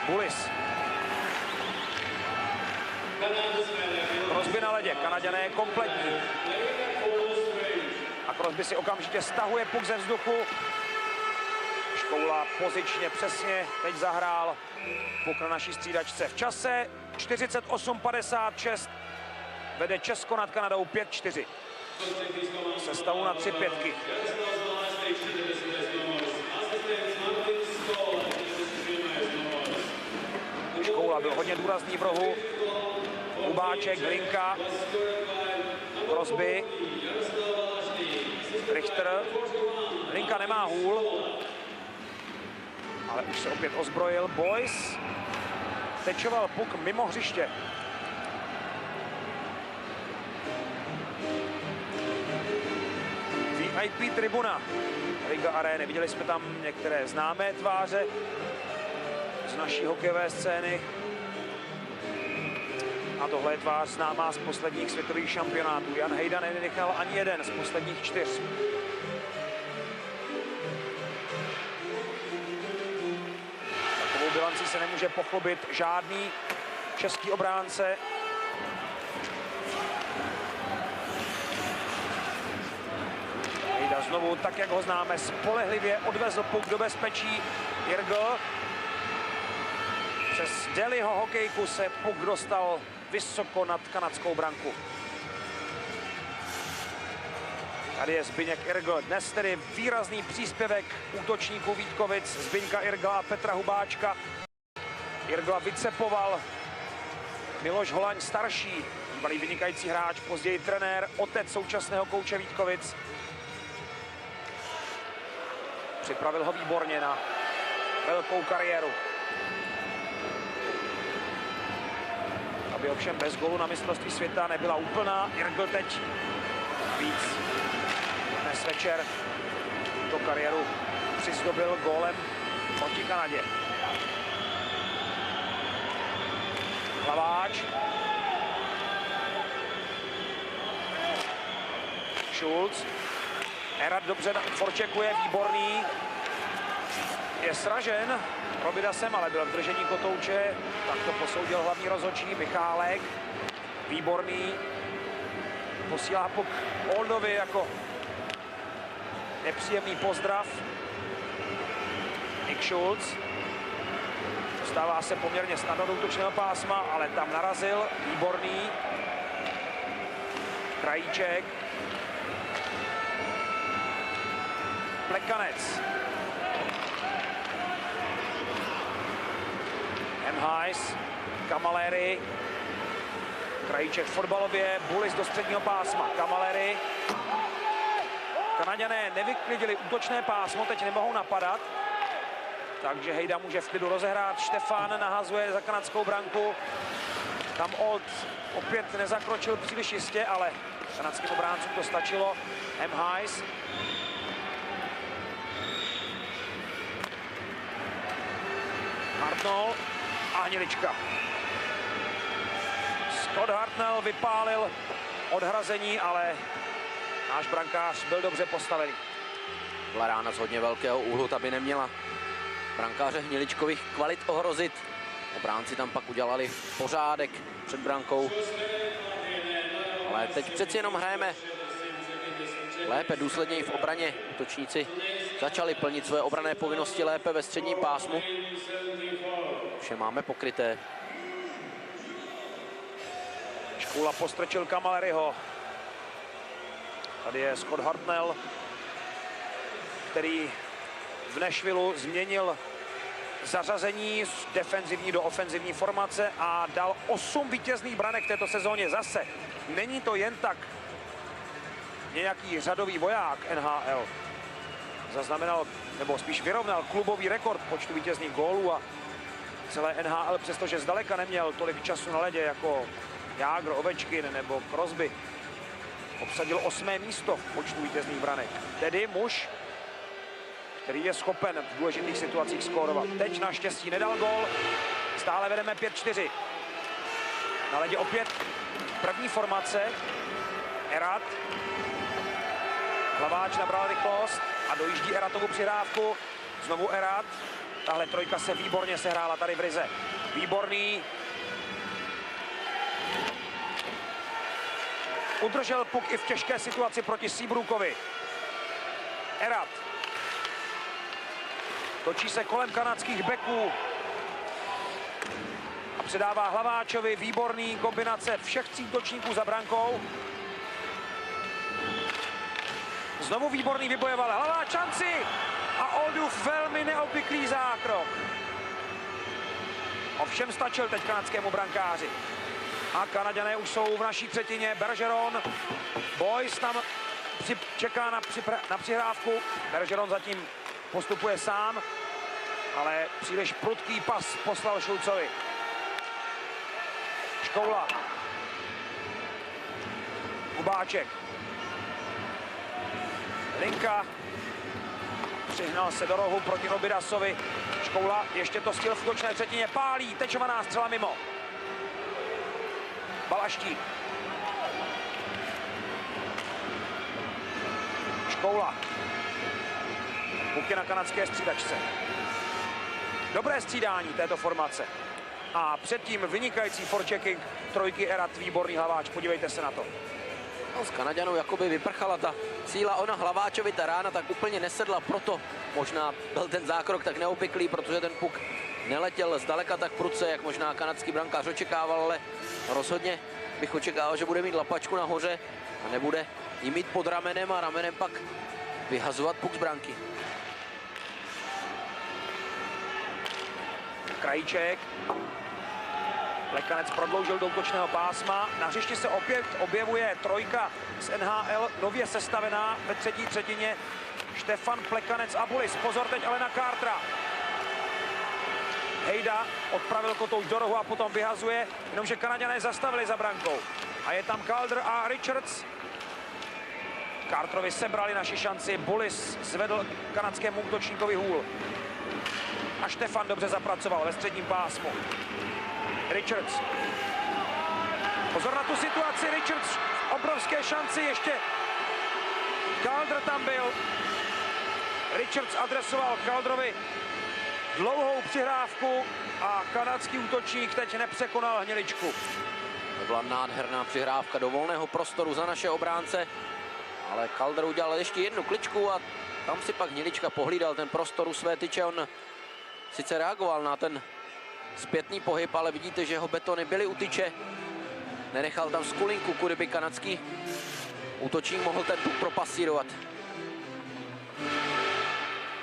Bulis. Crosby na ledě, Kanaďané kompletní. A Crosby si okamžitě stahuje puk ze vzduchu. Škoula pozičně přesně teď zahrál puk na naší střídačce. V čase 48:56 vede Česko nad Kanadou 5-4. Sestavu na 3 pětky. Škoula byl hodně důrazný v rohu. Hubáček, Hlinka, Crosby, Richter. Hlinka nemá hůl, ale už se opět ozbrojil. Boys tečoval puk mimo hřiště. VIP tribuna Riga Areny. Viděli jsme tam některé známé tváře z naší hokejové scény. A tohle je tvář známá z posledních světových šampionátů. Jan Hejda nenechal ani jeden z posledních 4. Takovou bilancí se nemůže pochlubit žádný český obránce. Hejda znovu, tak jak ho známe, spolehlivě odvezl puk do bezpečí. Irgl. Přes Deliho hokejku se puk dostal vysoko nad kanadskou branku. Tady je Zbyněk Irgl. Dnes tedy výrazný příspěvek útočníků Vítkovic, Zbyňka Irgla a Petra Hubáčka. Irgla vycepoval Miloš Holaň starší, bývalý vynikající hráč, později trenér, otec současného kouče Vítkovic. Připravil ho výborně na velkou kariéru. Aby ovšem bez gólu na mistrovství světa nebyla úplná. Irgl teď víc dnes večer tu kariéru přizdobil gólem proti Kanadě. Hlaváč. Schulz. Erad dobře forčekuje, výborný. Je sražen Robidasem, ale byl v držení kotouče. Tak to posoudil hlavní rozhodčí Michálek. Výborný. Posílá puk Oldovi jako nepříjemný pozdrav. Nick Schulz. Dostává se poměrně snadno do útočného pásma, ale tam narazil. Výborný. Krajíček. Plekanec. Hajs, Kamaléry, Krajíček fotbalově, Bulis do středního pásma, Kamaléry. Kanaďané nevyklidili útočné pásmo, teď nemohou napadat, takže Hejda může v klidu rozehrát. Štefan nahazuje za kanadskou branku. Tam Old opět nezakročil příliš jistě, ale kanadským obráncům to stačilo. Hajs. Hartnell. A Hnilička. Scott Hartnell vypálil odhrazení, ale náš brankář byl dobře postavený.
Byla rána z hodně velkého úhlu, ta by neměla brankáře Hniličkových kvalit ohrozit. Obránci tam pak udělali pořádek před brankou. Ale teď přeci jenom hrajeme lépe, důsledněji v obraně. Útočníci začali plnit své obranné povinnosti lépe ve středním pásmu. Vše máme pokryté.
Škoula postrčil Kamaleryho. Tady je Scott Hartnell, který v Nashvilleu změnil zařazení z defenzivní do ofenzivní formace a dal 8 vítězných branek v této sezóně zase. Není to jen tak nějaký řadový voják NHL. Zaznamenal, nebo spíš vyrovnal klubový rekord počtu vítězných gólů a celé NHL, přestože zdaleka neměl tolik času na ledě jako Jágr, Ovečkin nebo Crosby, obsadil 8. místo v počtu vítězných branek. Tedy muž, který je schopen v důležitých situacích skórovat. Teď naštěstí nedal gól, stále vedeme 5-4. Na ledě opět první formace, Erat. Hlaváč nabral rychlost a dojíždí Eratovu přihrávku. Znovu Erat. Tahle trojka se výborně sehrála tady v Rize. Výborný. Udržel puk i v těžké situaci proti Seabrookovi. Erat. Točí se kolem kanadských beků. A předává Hlaváčovi. Výborný kombinace všech tří útočníků za brankou. Znovu výborný vybojoval Hlaváč šanci. A Oldův velmi neobvyklý zákrok. Ovšem stačil teď kanadskému brankáři. A Kanaďané už jsou v naší třetině. Bergeron. Boyce tam čeká na přihrávku. Bergeron zatím postupuje sám, ale příliš prudký pas poslal Šulcovi. Škoula. Kubáček. Linka. Přihnal se do rohu proti Robidasovi. Škoula ještě to stihl v útočné třetině. Pálí, tečovaná střela mimo. Balaštík. Škoula. Puk je na kanadské střídačce. Dobré střídání této formace. A předtím vynikající forechecking trojky Erat, výborný Hlaváč. Podívejte se na to.
No, z Kanaďanů jakoby vyprchala ta síla. Ona Hlaváčovi ta rána tak úplně nesedla, proto možná byl ten zákrok tak neobvyklý, protože ten puk neletěl zdaleka tak prudce, jak možná kanadský brankář očekával, ale rozhodně bych očekával, že bude mít lapačku nahoře a nebude jí mít pod ramenem a ramenem pak vyhazovat puk z branky.
Krajíček. Plekanec prodloužil do útočného pásma. Na hřišti se opět objevuje trojka z NHL, nově sestavená ve třetí třetině. Štefan Plekanec a Bulis. Pozor teď ale na Cartera. Hejda odpravil kotouč do rohu a potom vyhazuje, jenomže Kanaďané zastavili za brankou. A je tam Calder a Richards. Carterovi sebrali naši šanci. Bulis zvedl kanadskému útočníkovi hůl. A Štefan dobře zapracoval ve středním pásmu. Richards. Pozor na tu situaci. Richards obrovské šanci. Ještě Calder tam byl. Richards adresoval Calderovi dlouhou přihrávku a kanadský útočník teď nepřekonal Hniličku.
To byla nádherná přihrávka do volného prostoru za naše obránce, ale Calder udělal ještě jednu kličku a tam si pak Hnilička pohlídal ten prostor u své tyče. On sice reagoval na ten zpětný pohyb, ale vidíte, že jeho betony byly u tyče. Nenechal tam skulinku, kudy by kanadský útočník mohl ten puk propasírovat.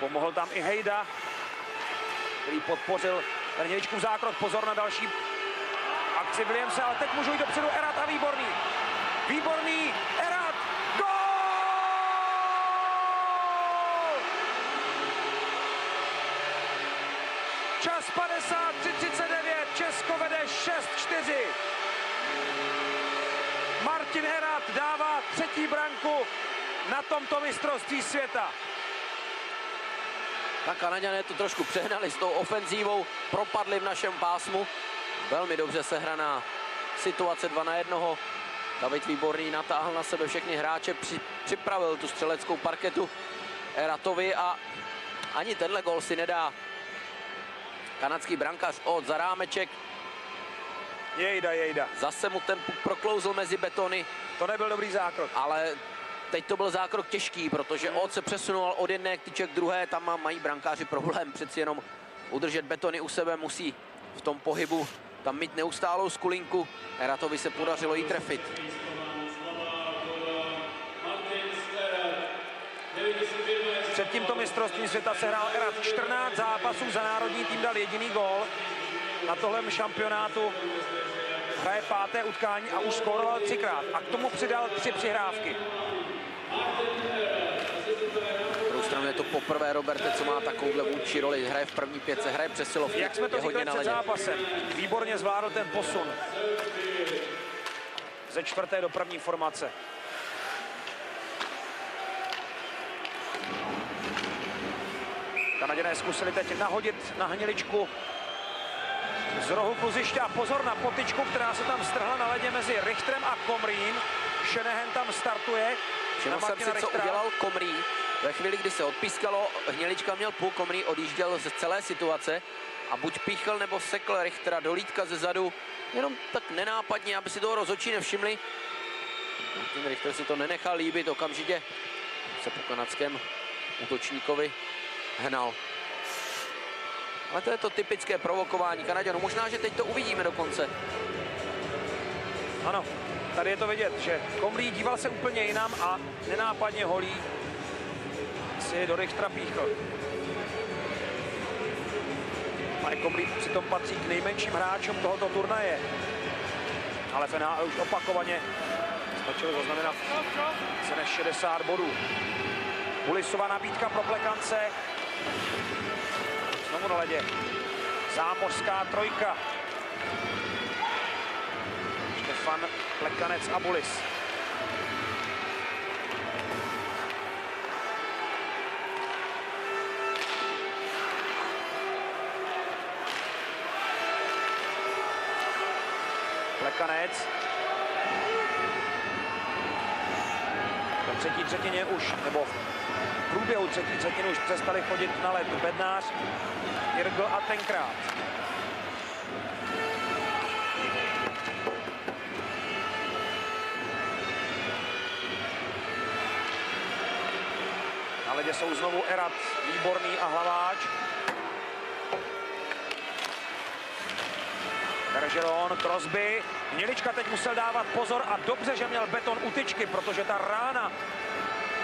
Pomohl tam i Hejda, který podpořil ten Hniličkův zákrok. Pozor na další akci Williamse, ale teď můžou jít dopředu Erat a Výborný. Výborný, Erat, gól! Čas 53:39, Česko vede 6-4. Martin Erat dává třetí branku na tomto mistrovství světa.
Tak Kanaďané to trošku přehnali s tou ofenzívou, propadli v našem pásmu. Velmi dobře sehraná situace 2-1. David Výborný natáhl na sebe všechny hráče, připravil tu střeleckou parketu Eratovi a ani tenhle gol si nedá kanadský brankář od za rámeček.
Jejda.
Zase mu ten puk proklouzl mezi betony.
To nebyl dobrý zákrok.
Ale teď to byl zákrok těžký, protože Od se přesunul od jedné tyče k druhé, tam mají brankáři problém přeci jenom udržet betony u sebe, musí v tom pohybu tam mít neustálou skulinku. Eratovi se podařilo jí trefit.
Před tímto mistrovstvím světa se hrál Erat 14 zápasů, za národní tým dal jediný gól. Na tohle šampionátu hraje 5. utkání a už skóroval 3krát. A k tomu přidal 3 přihrávky.
Na druhou stranu je to poprvé, Roberte, co má takovouhle vůdčí roli. Hraje v první 5, hraje přesilovky.
Jak jsme to říkali před zápasem, výborně zvládl ten posun ze 4. do 1. formace. Kanaděné zkusili teď nahodit na Hniličku z rohu kluziště a pozor na potyčku, která se tam strhla na ledě mezi Richterem a Comrím. Shanahan tam startuje.
Všiml jsem si, co udělal Comrie. Ve chvíli, kdy se odpískalo, Hnilička měl půl, Comrie odjížděl ze celé situace a buď píchl nebo sekl Richtera do lítka ze zadu, jenom tak nenápadně, aby si toho rozhodčí nevšimli. Ten Richter si to nenechal líbit, okamžitě se po kanadském útočníkovi hnal. Ale to je to typické provokování Kanaďanů. Možná, že teď to uvidíme dokonce.
Ano, tady je to vidět, že Comrie díval se úplně jinam a nenápadně holí si do Richtera píchl. Mike Comrie přitom patří k nejmenším hráčům tohoto turnaje. Ale v NHL už opakovaně stačilo zaznamenat více než 60 bodů. Bulisova nabídka pro Plekance. Znovu na ledě. Zámořská trojka. Štefan, Plekanec a Bulis. Plekanec. V třetí třetině už, nebo v průběhu třetí třetiny už přestali chodit na led Bednář, Jirgl a Tenkrát. Na ledě jsou znovu Erat, Výborný a Hlaváč. Bergeron, Crosby. Hnilička teď musel dávat pozor a dobře, že měl beton u tyčky, protože ta rána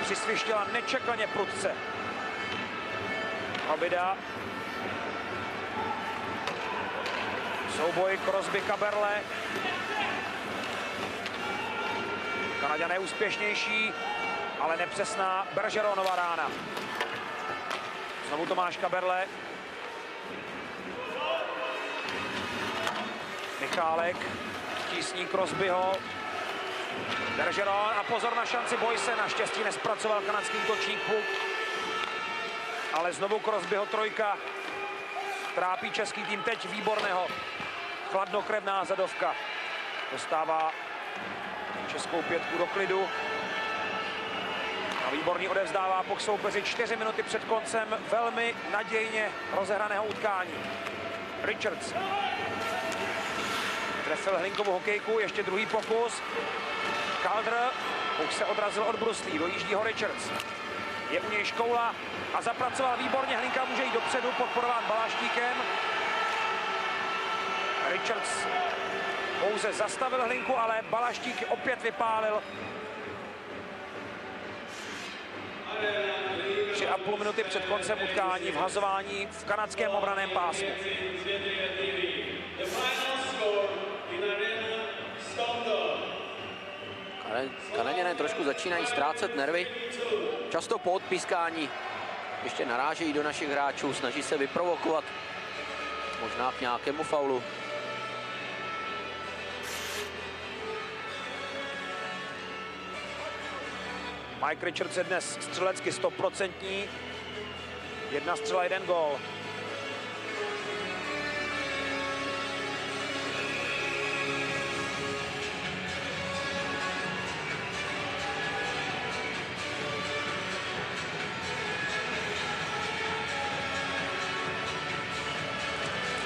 přisvištěla nečekaně prudce. Obida. Souboj Crosby, Kaberle. Kanaďané úspěšnější, ale nepřesná Bergeronova rána. Znovu Tomáš Kaberle. Michálek tísní Crosbyho. Bergeron a pozor na šanci Boyse. Naštěstí nespracoval kanadský útočník Puk. Ale znovu Crosbyho trojka. Trápí český tým teď Výborného. Chladnokrevná zadovka. Dostává českou 5 do klidu. A Výborný odevzdává puk soupeři 4 minuty před koncem velmi nadějně rozehraného utkání. Richards. Trefil Hlinkovou hokejku, ještě druhý pokus. Calder, puk se odrazil od bruslí, dojíždí ho Richards. Je u něj Škoula a zapracoval výborně, Hlinka může jít dopředu, podporován Balaštíkem. Richards pouze zastavil Hlinku, ale Balaštík opět vypálil. 3,5 minuty před koncem utkání v hazování v kanadském obraném pásmu.
Kanaděné trošku začínají ztrácet nervy. Často po odpískání ještě narážejí do našich hráčů, snaží se vyprovokovat možná k nějakému faulu.
Mike Richards je dnes střelecky 100%. 1 střela, 1 gól.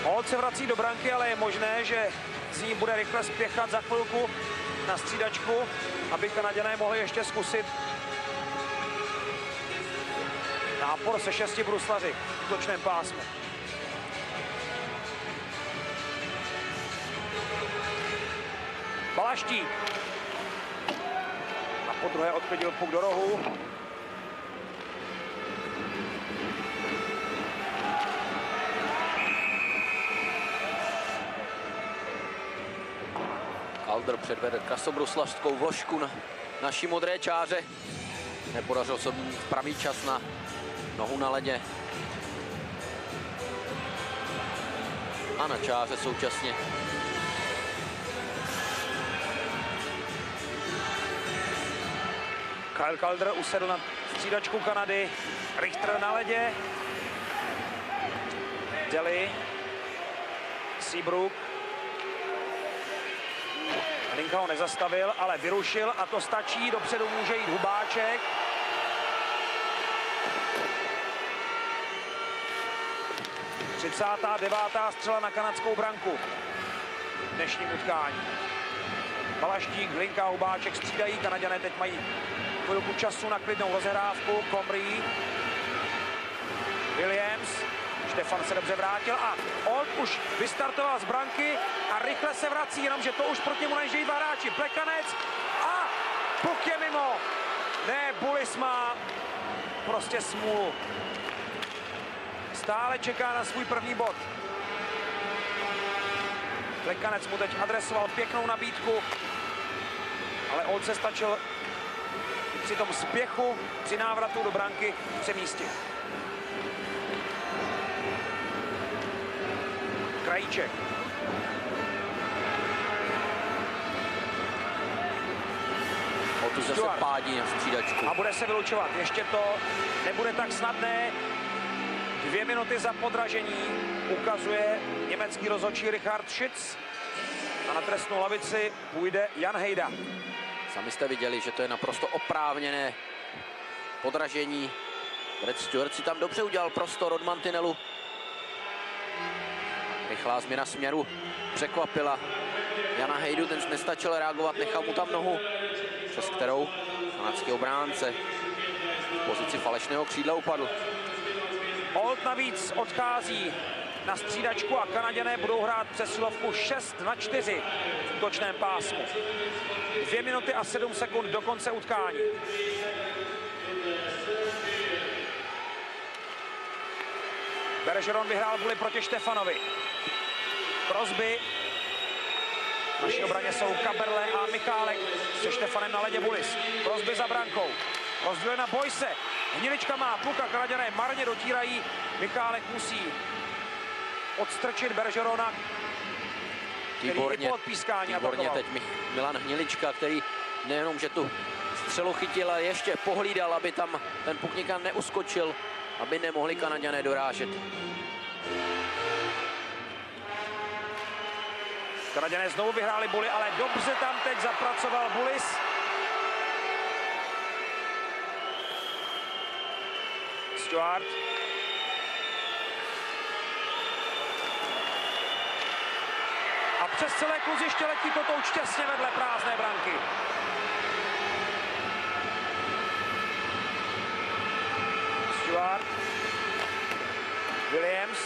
Holt se vrací do branky, ale je možné, že z ní bude rychle spěchat za chvilku na střídačku, aby Kanaděné mohli ještě zkusit nápor se 6 bruslaři v útočném pásmu. Balaštík. A podruhé odklidil puk do rohu.
Calder předvede krasobruslařskou vložku na naší modré čáře. Nepodařilo se mít pravý čas na nohu na ledě. A na čáře současně.
Kyle Calder usedl na střídačku Kanady. Richter na ledě. Daly. Seabrook. Hlinka ho nezastavil, ale vyrušil a to stačí. Dopředu může jít Hubáček. Devátá střela na kanadskou branku v dnešním utkání. Balaštík, Hlinka, Hubáček střídají. Kanaďané teď mají chvilku času na klidnou rozehrávku. Comrie. Williams. Štefan se dobře vrátil a Olt už vystartoval z branky a rychle se vrací, jenomže to už proti němu nežejí dva hráči. Plekanec a puk je mimo. Ne, Bullis má prostě smůlu. Stále čeká na svůj první bod. Plekanec mu teď adresoval pěknou nabídku, ale Olt se stačil při tom spěchu, při návratu do branky přemístit. Krajíček.
Otu zase pádí na střídačku.
A bude se vylučovat. Ještě to nebude tak snadné. 2 minuty za podražení ukazuje německý rozhodčí Richard Schütz. A na trestnou lavici půjde Jan Hejda.
Sami jste viděli, že to je naprosto oprávněné podražení. Brad Stuart si tam dobře udělal prostor od mantinelu. Rychlá změna směru překvapila Jana Hejdu, ten nestačil reagovat, nechal mu tam nohu, přes kterou kanadský obránce v pozici falešného křídla upadl.
Olt navíc odchází na střídačku a Kanaďané budou hrát přesilovku 6-4 v útočném pásmu. 2 minuty a 7 sekund do konce utkání. Bergeron vyhrál vůli proti Štefanovi. Crosby. V naší obraně jsou Kaberle a Michálek se Štefanem na ledě. Bullis. Crosby za brankou. Rozdíl na Boyse. Hnilička má puk a Kanaďané marně dotírají. Michálek musí odstrčit Bergerona, který i po odpískání
výborně teď Milan Hnilička, který nejenom, že tu střelu chytil, ale ještě pohlídal, aby tam ten puk nikam neuskočil, aby nemohli Kanaďané dorážet.
Kanaďané znovu vyhráli Bully, ale dobře tam teď zapracoval Bullis. Stuart. A přes celé kluziště letí kotouč těsně vedle prázdné branky. Stuart. Williams.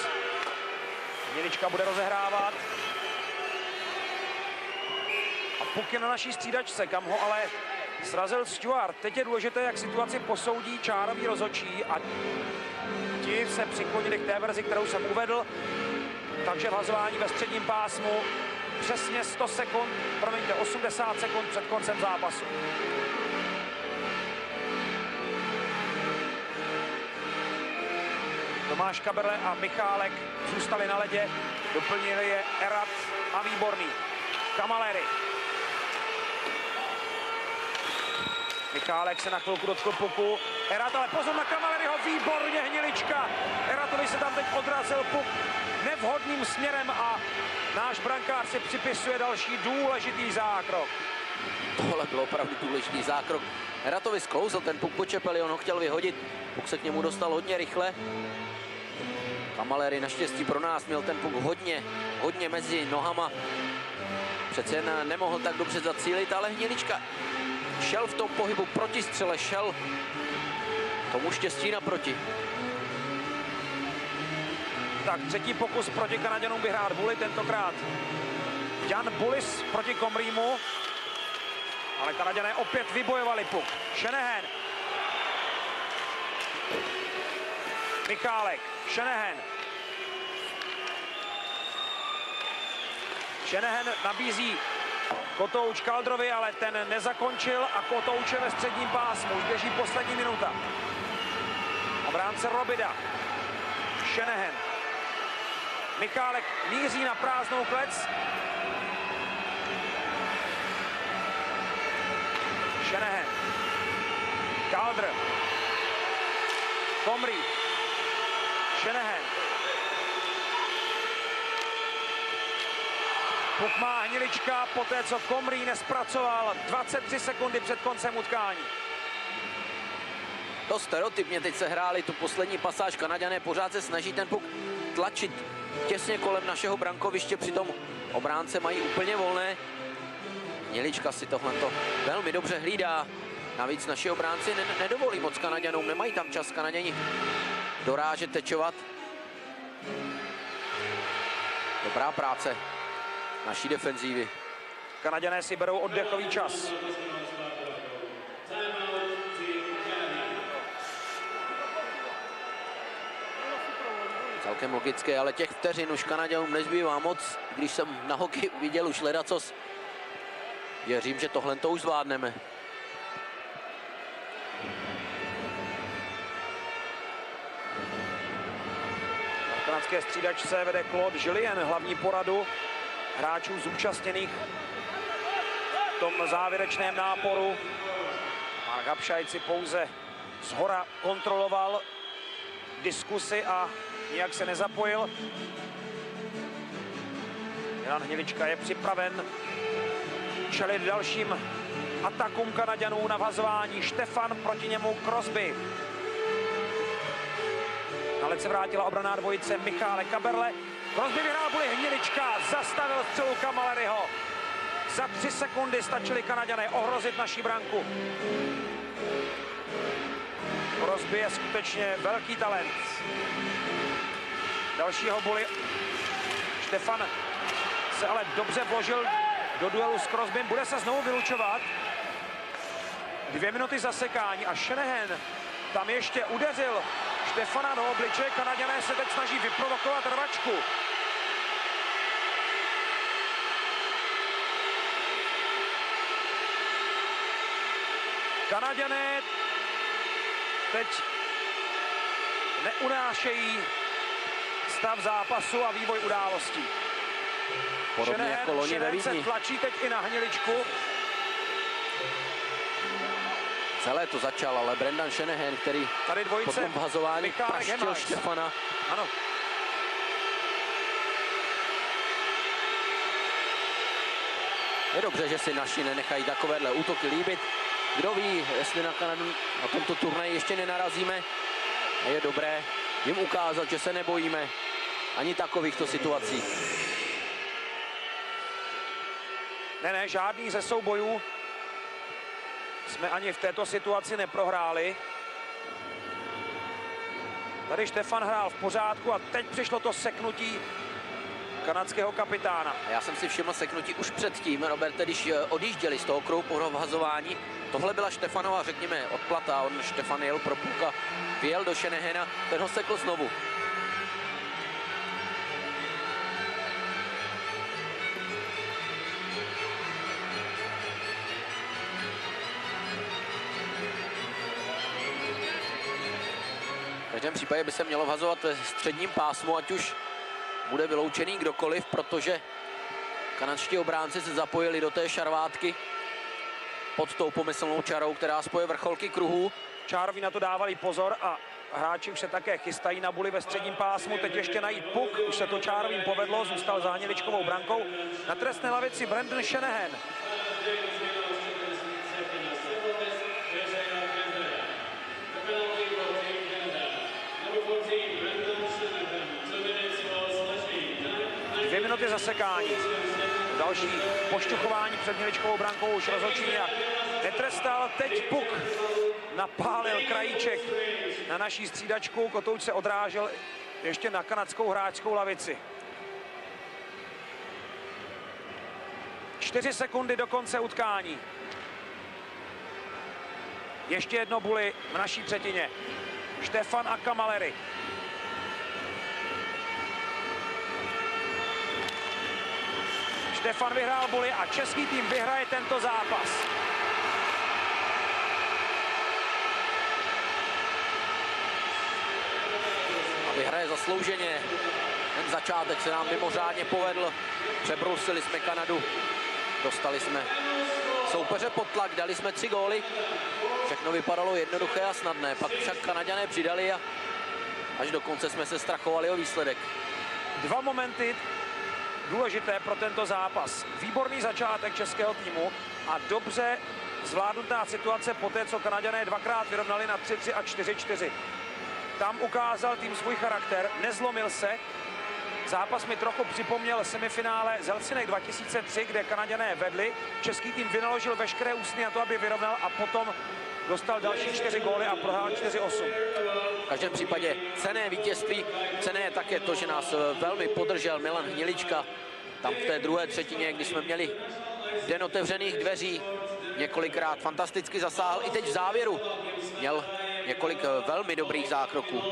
Hnilička bude rozehrávat. A puk je na naší střídačce, kam ho ale srazil Stuart. Teď je důležité, jak situaci posoudí čárový rozhodčí a ti se přiklonili k té verzi, kterou jsem uvedl. Takže vhazování ve středním pásmu přesně 80 sekund před koncem zápasu. Tomáš Kaberle a Michálek zůstali na ledě, doplnili je Erat a Výborný. Cammalleri. Michálek se na chvilku dotkl puku. Erat, ale pozor na Camalleriho, výborně Hnilička. Eratovi se tam teď odrazil puk nevhodným směrem a náš brankář si připisuje další důležitý zákrok.
Tohle byl opravdu důležitý zákrok. Eratovi sklouzl ten puk po čepeli, on ho chtěl vyhodit. Puk se k němu dostal hodně rychle. Cammalleri naštěstí pro nás měl ten puk hodně mezi nohama. Přece jen nemohl tak dobře zacílit, ale Hnilička šel v tom pohybu proti střele, šel tomu štěstí naproti.
Tak třetí pokus proti Kanaďanům vyhrát Bully, tentokrát Jan Bullis proti Comriemu. Ale Kanaďané opět vybojovali puk. Shanahan. Michálek. Shanahan. Shanahan nabízí Kotouč Kaldrovi, ale ten nezakončil a Kotouč je ve středním pásmu. Už běží poslední minuta. Obránce Robida. Shanahan. Michálek míří na prázdnou klec. Shanahan. Kaldr. Comrie. Shanahan. Puk má Hnilička, poté co Comrie nespracoval 23 sekundy před koncem utkání.
To stereotypně teď se hráli tu poslední pasáž. Kanaďané pořád se snaží ten puk tlačit těsně kolem našeho brankoviště, přitom obránce mají úplně volné. Hnilička si tohleto velmi dobře hlídá. Navíc naši obránci nedovolí moc Kanaďanům, nemají tam čas Kanaďani dorážet, tečovat. Dobrá práce naší defenzívy.
Kanaďané si berou oddechový čas.
Celkem logické, ale těch vteřin už Kanaďanům nezbývá moc. Když jsem na hokej uviděl už ledacos, věřím, že tohle to už zvládneme.
Na kanadské střídačce vede Claude Julien hlavní poradu hráčů zúčastněných v tom závěrečném náporu. Mark Habšajt si pouze zhora kontroloval diskusi a nijak se nezapojil. Milan Hnilička je připraven čelit dalším atakům Kanaďanů na vhazování. Štefan, proti němu Crosby. Na led se vrátila obranná dvojice Michálek Kaberle. Crosby vyhrál buli, Hnilička zastavil střelu Camalleriho. Za 3 sekundy stačili Kanaďané ohrozit naši branku. Crosby je skutečně velký talent. Dalšího buli. Štefan se ale dobře vložil do duelu s Crosbym. Bude se znovu vylučovat. 2 minuty zasekání a Shanahan tam ještě udeřil Štefana do obličeje. Kanaďané se teď snaží vyprovokovat rvačku. Kanaďané teď neunášejí stav zápasu a vývoj událostí.
Podobně jako loni ve Vídni.
Tlačí teď i na Hniličku.
Celé to začal, ale Brendan Shanahan, který
tady dvojice,
po tom vhazování praštil Štefana.
Ano.
Je dobře, že si naši nenechají takovéhle útoky líbit. Kdo ví, jestli na Kanadu na tomto turnaji ještě nenarazíme. Je dobré jim ukázat, že se nebojíme ani takovýchto situací.
Ne, žádný ze soubojů jsme ani v této situaci neprohráli. Tady Štefan hrál v pořádku a teď přišlo to seknutí kanadského kapitána.
Já jsem si všiml seknutí už předtím, Roberte, když odjížděli z toho kruhu po vhazování. Tohle byla Štefanova, řekněme, odplata. On Štefan jel pro puka, vyjel do Shanahana, ten ho sekl znovu. V každém případě by se mělo vhazovat ve středním pásmu, ať už bude vyloučený kdokoliv, protože kanadští obránci se zapojili do té šarvátky pod tou pomyslnou čarou, která spoje vrcholky kruhů.
Čároví na to dávali pozor a hráči už se také chystají na buli ve středním pásmu. Teď ještě najít puk, už se to Čárovým povedlo, zůstal za Hniličkovou brankou. Na trestné lavici Brendan Shanahan. Dvě minuty zasekání. Další pošťuchování před Hniličkovou brankou, už rozhodčí nějak netrestal. Teď puk napálil krajíček na naší střídačku. Kotouč se odrážel ještě na kanadskou hráčskou lavici. 4 sekundy do konce utkání. Ještě jedno buli v naší třetině. Štefan a Cammalleri. Štefan vyhrál boli a český tým vyhraje tento zápas.
A vyhraje zaslouženě. Ten začátek se nám mimořádně povedl. Přebrousili jsme Kanadu. Dostali jsme soupeře pod tlak, dali jsme 3 góly. Všechno vypadalo jednoduché a snadné. Pak však Kanaďané přidali a až do konce jsme se strachovali o výsledek.
2 momenty důležité pro tento zápas. Výborný začátek českého týmu a dobře zvládnutá situace po té, co Kanaďané 2krát vyrovnali na 3-3 a 4-4. Tam ukázal tým svůj charakter, nezlomil se. Zápas mi trochu připomněl semifinále z Helsinek 2003, kde Kanaďané vedli. Český tým vynaložil veškeré úsilí na to, aby vyrovnal a potom dostal další 4 góly a prohrál 4-8.
V každém případě cenné vítězství. Cenné je také to, že nás velmi podržel Milan Hnilička. Tam v té druhé třetině, kdy jsme měli den otevřených dveří, několikrát fantasticky zasáhl. I teď v závěru měl několik velmi dobrých zákroků.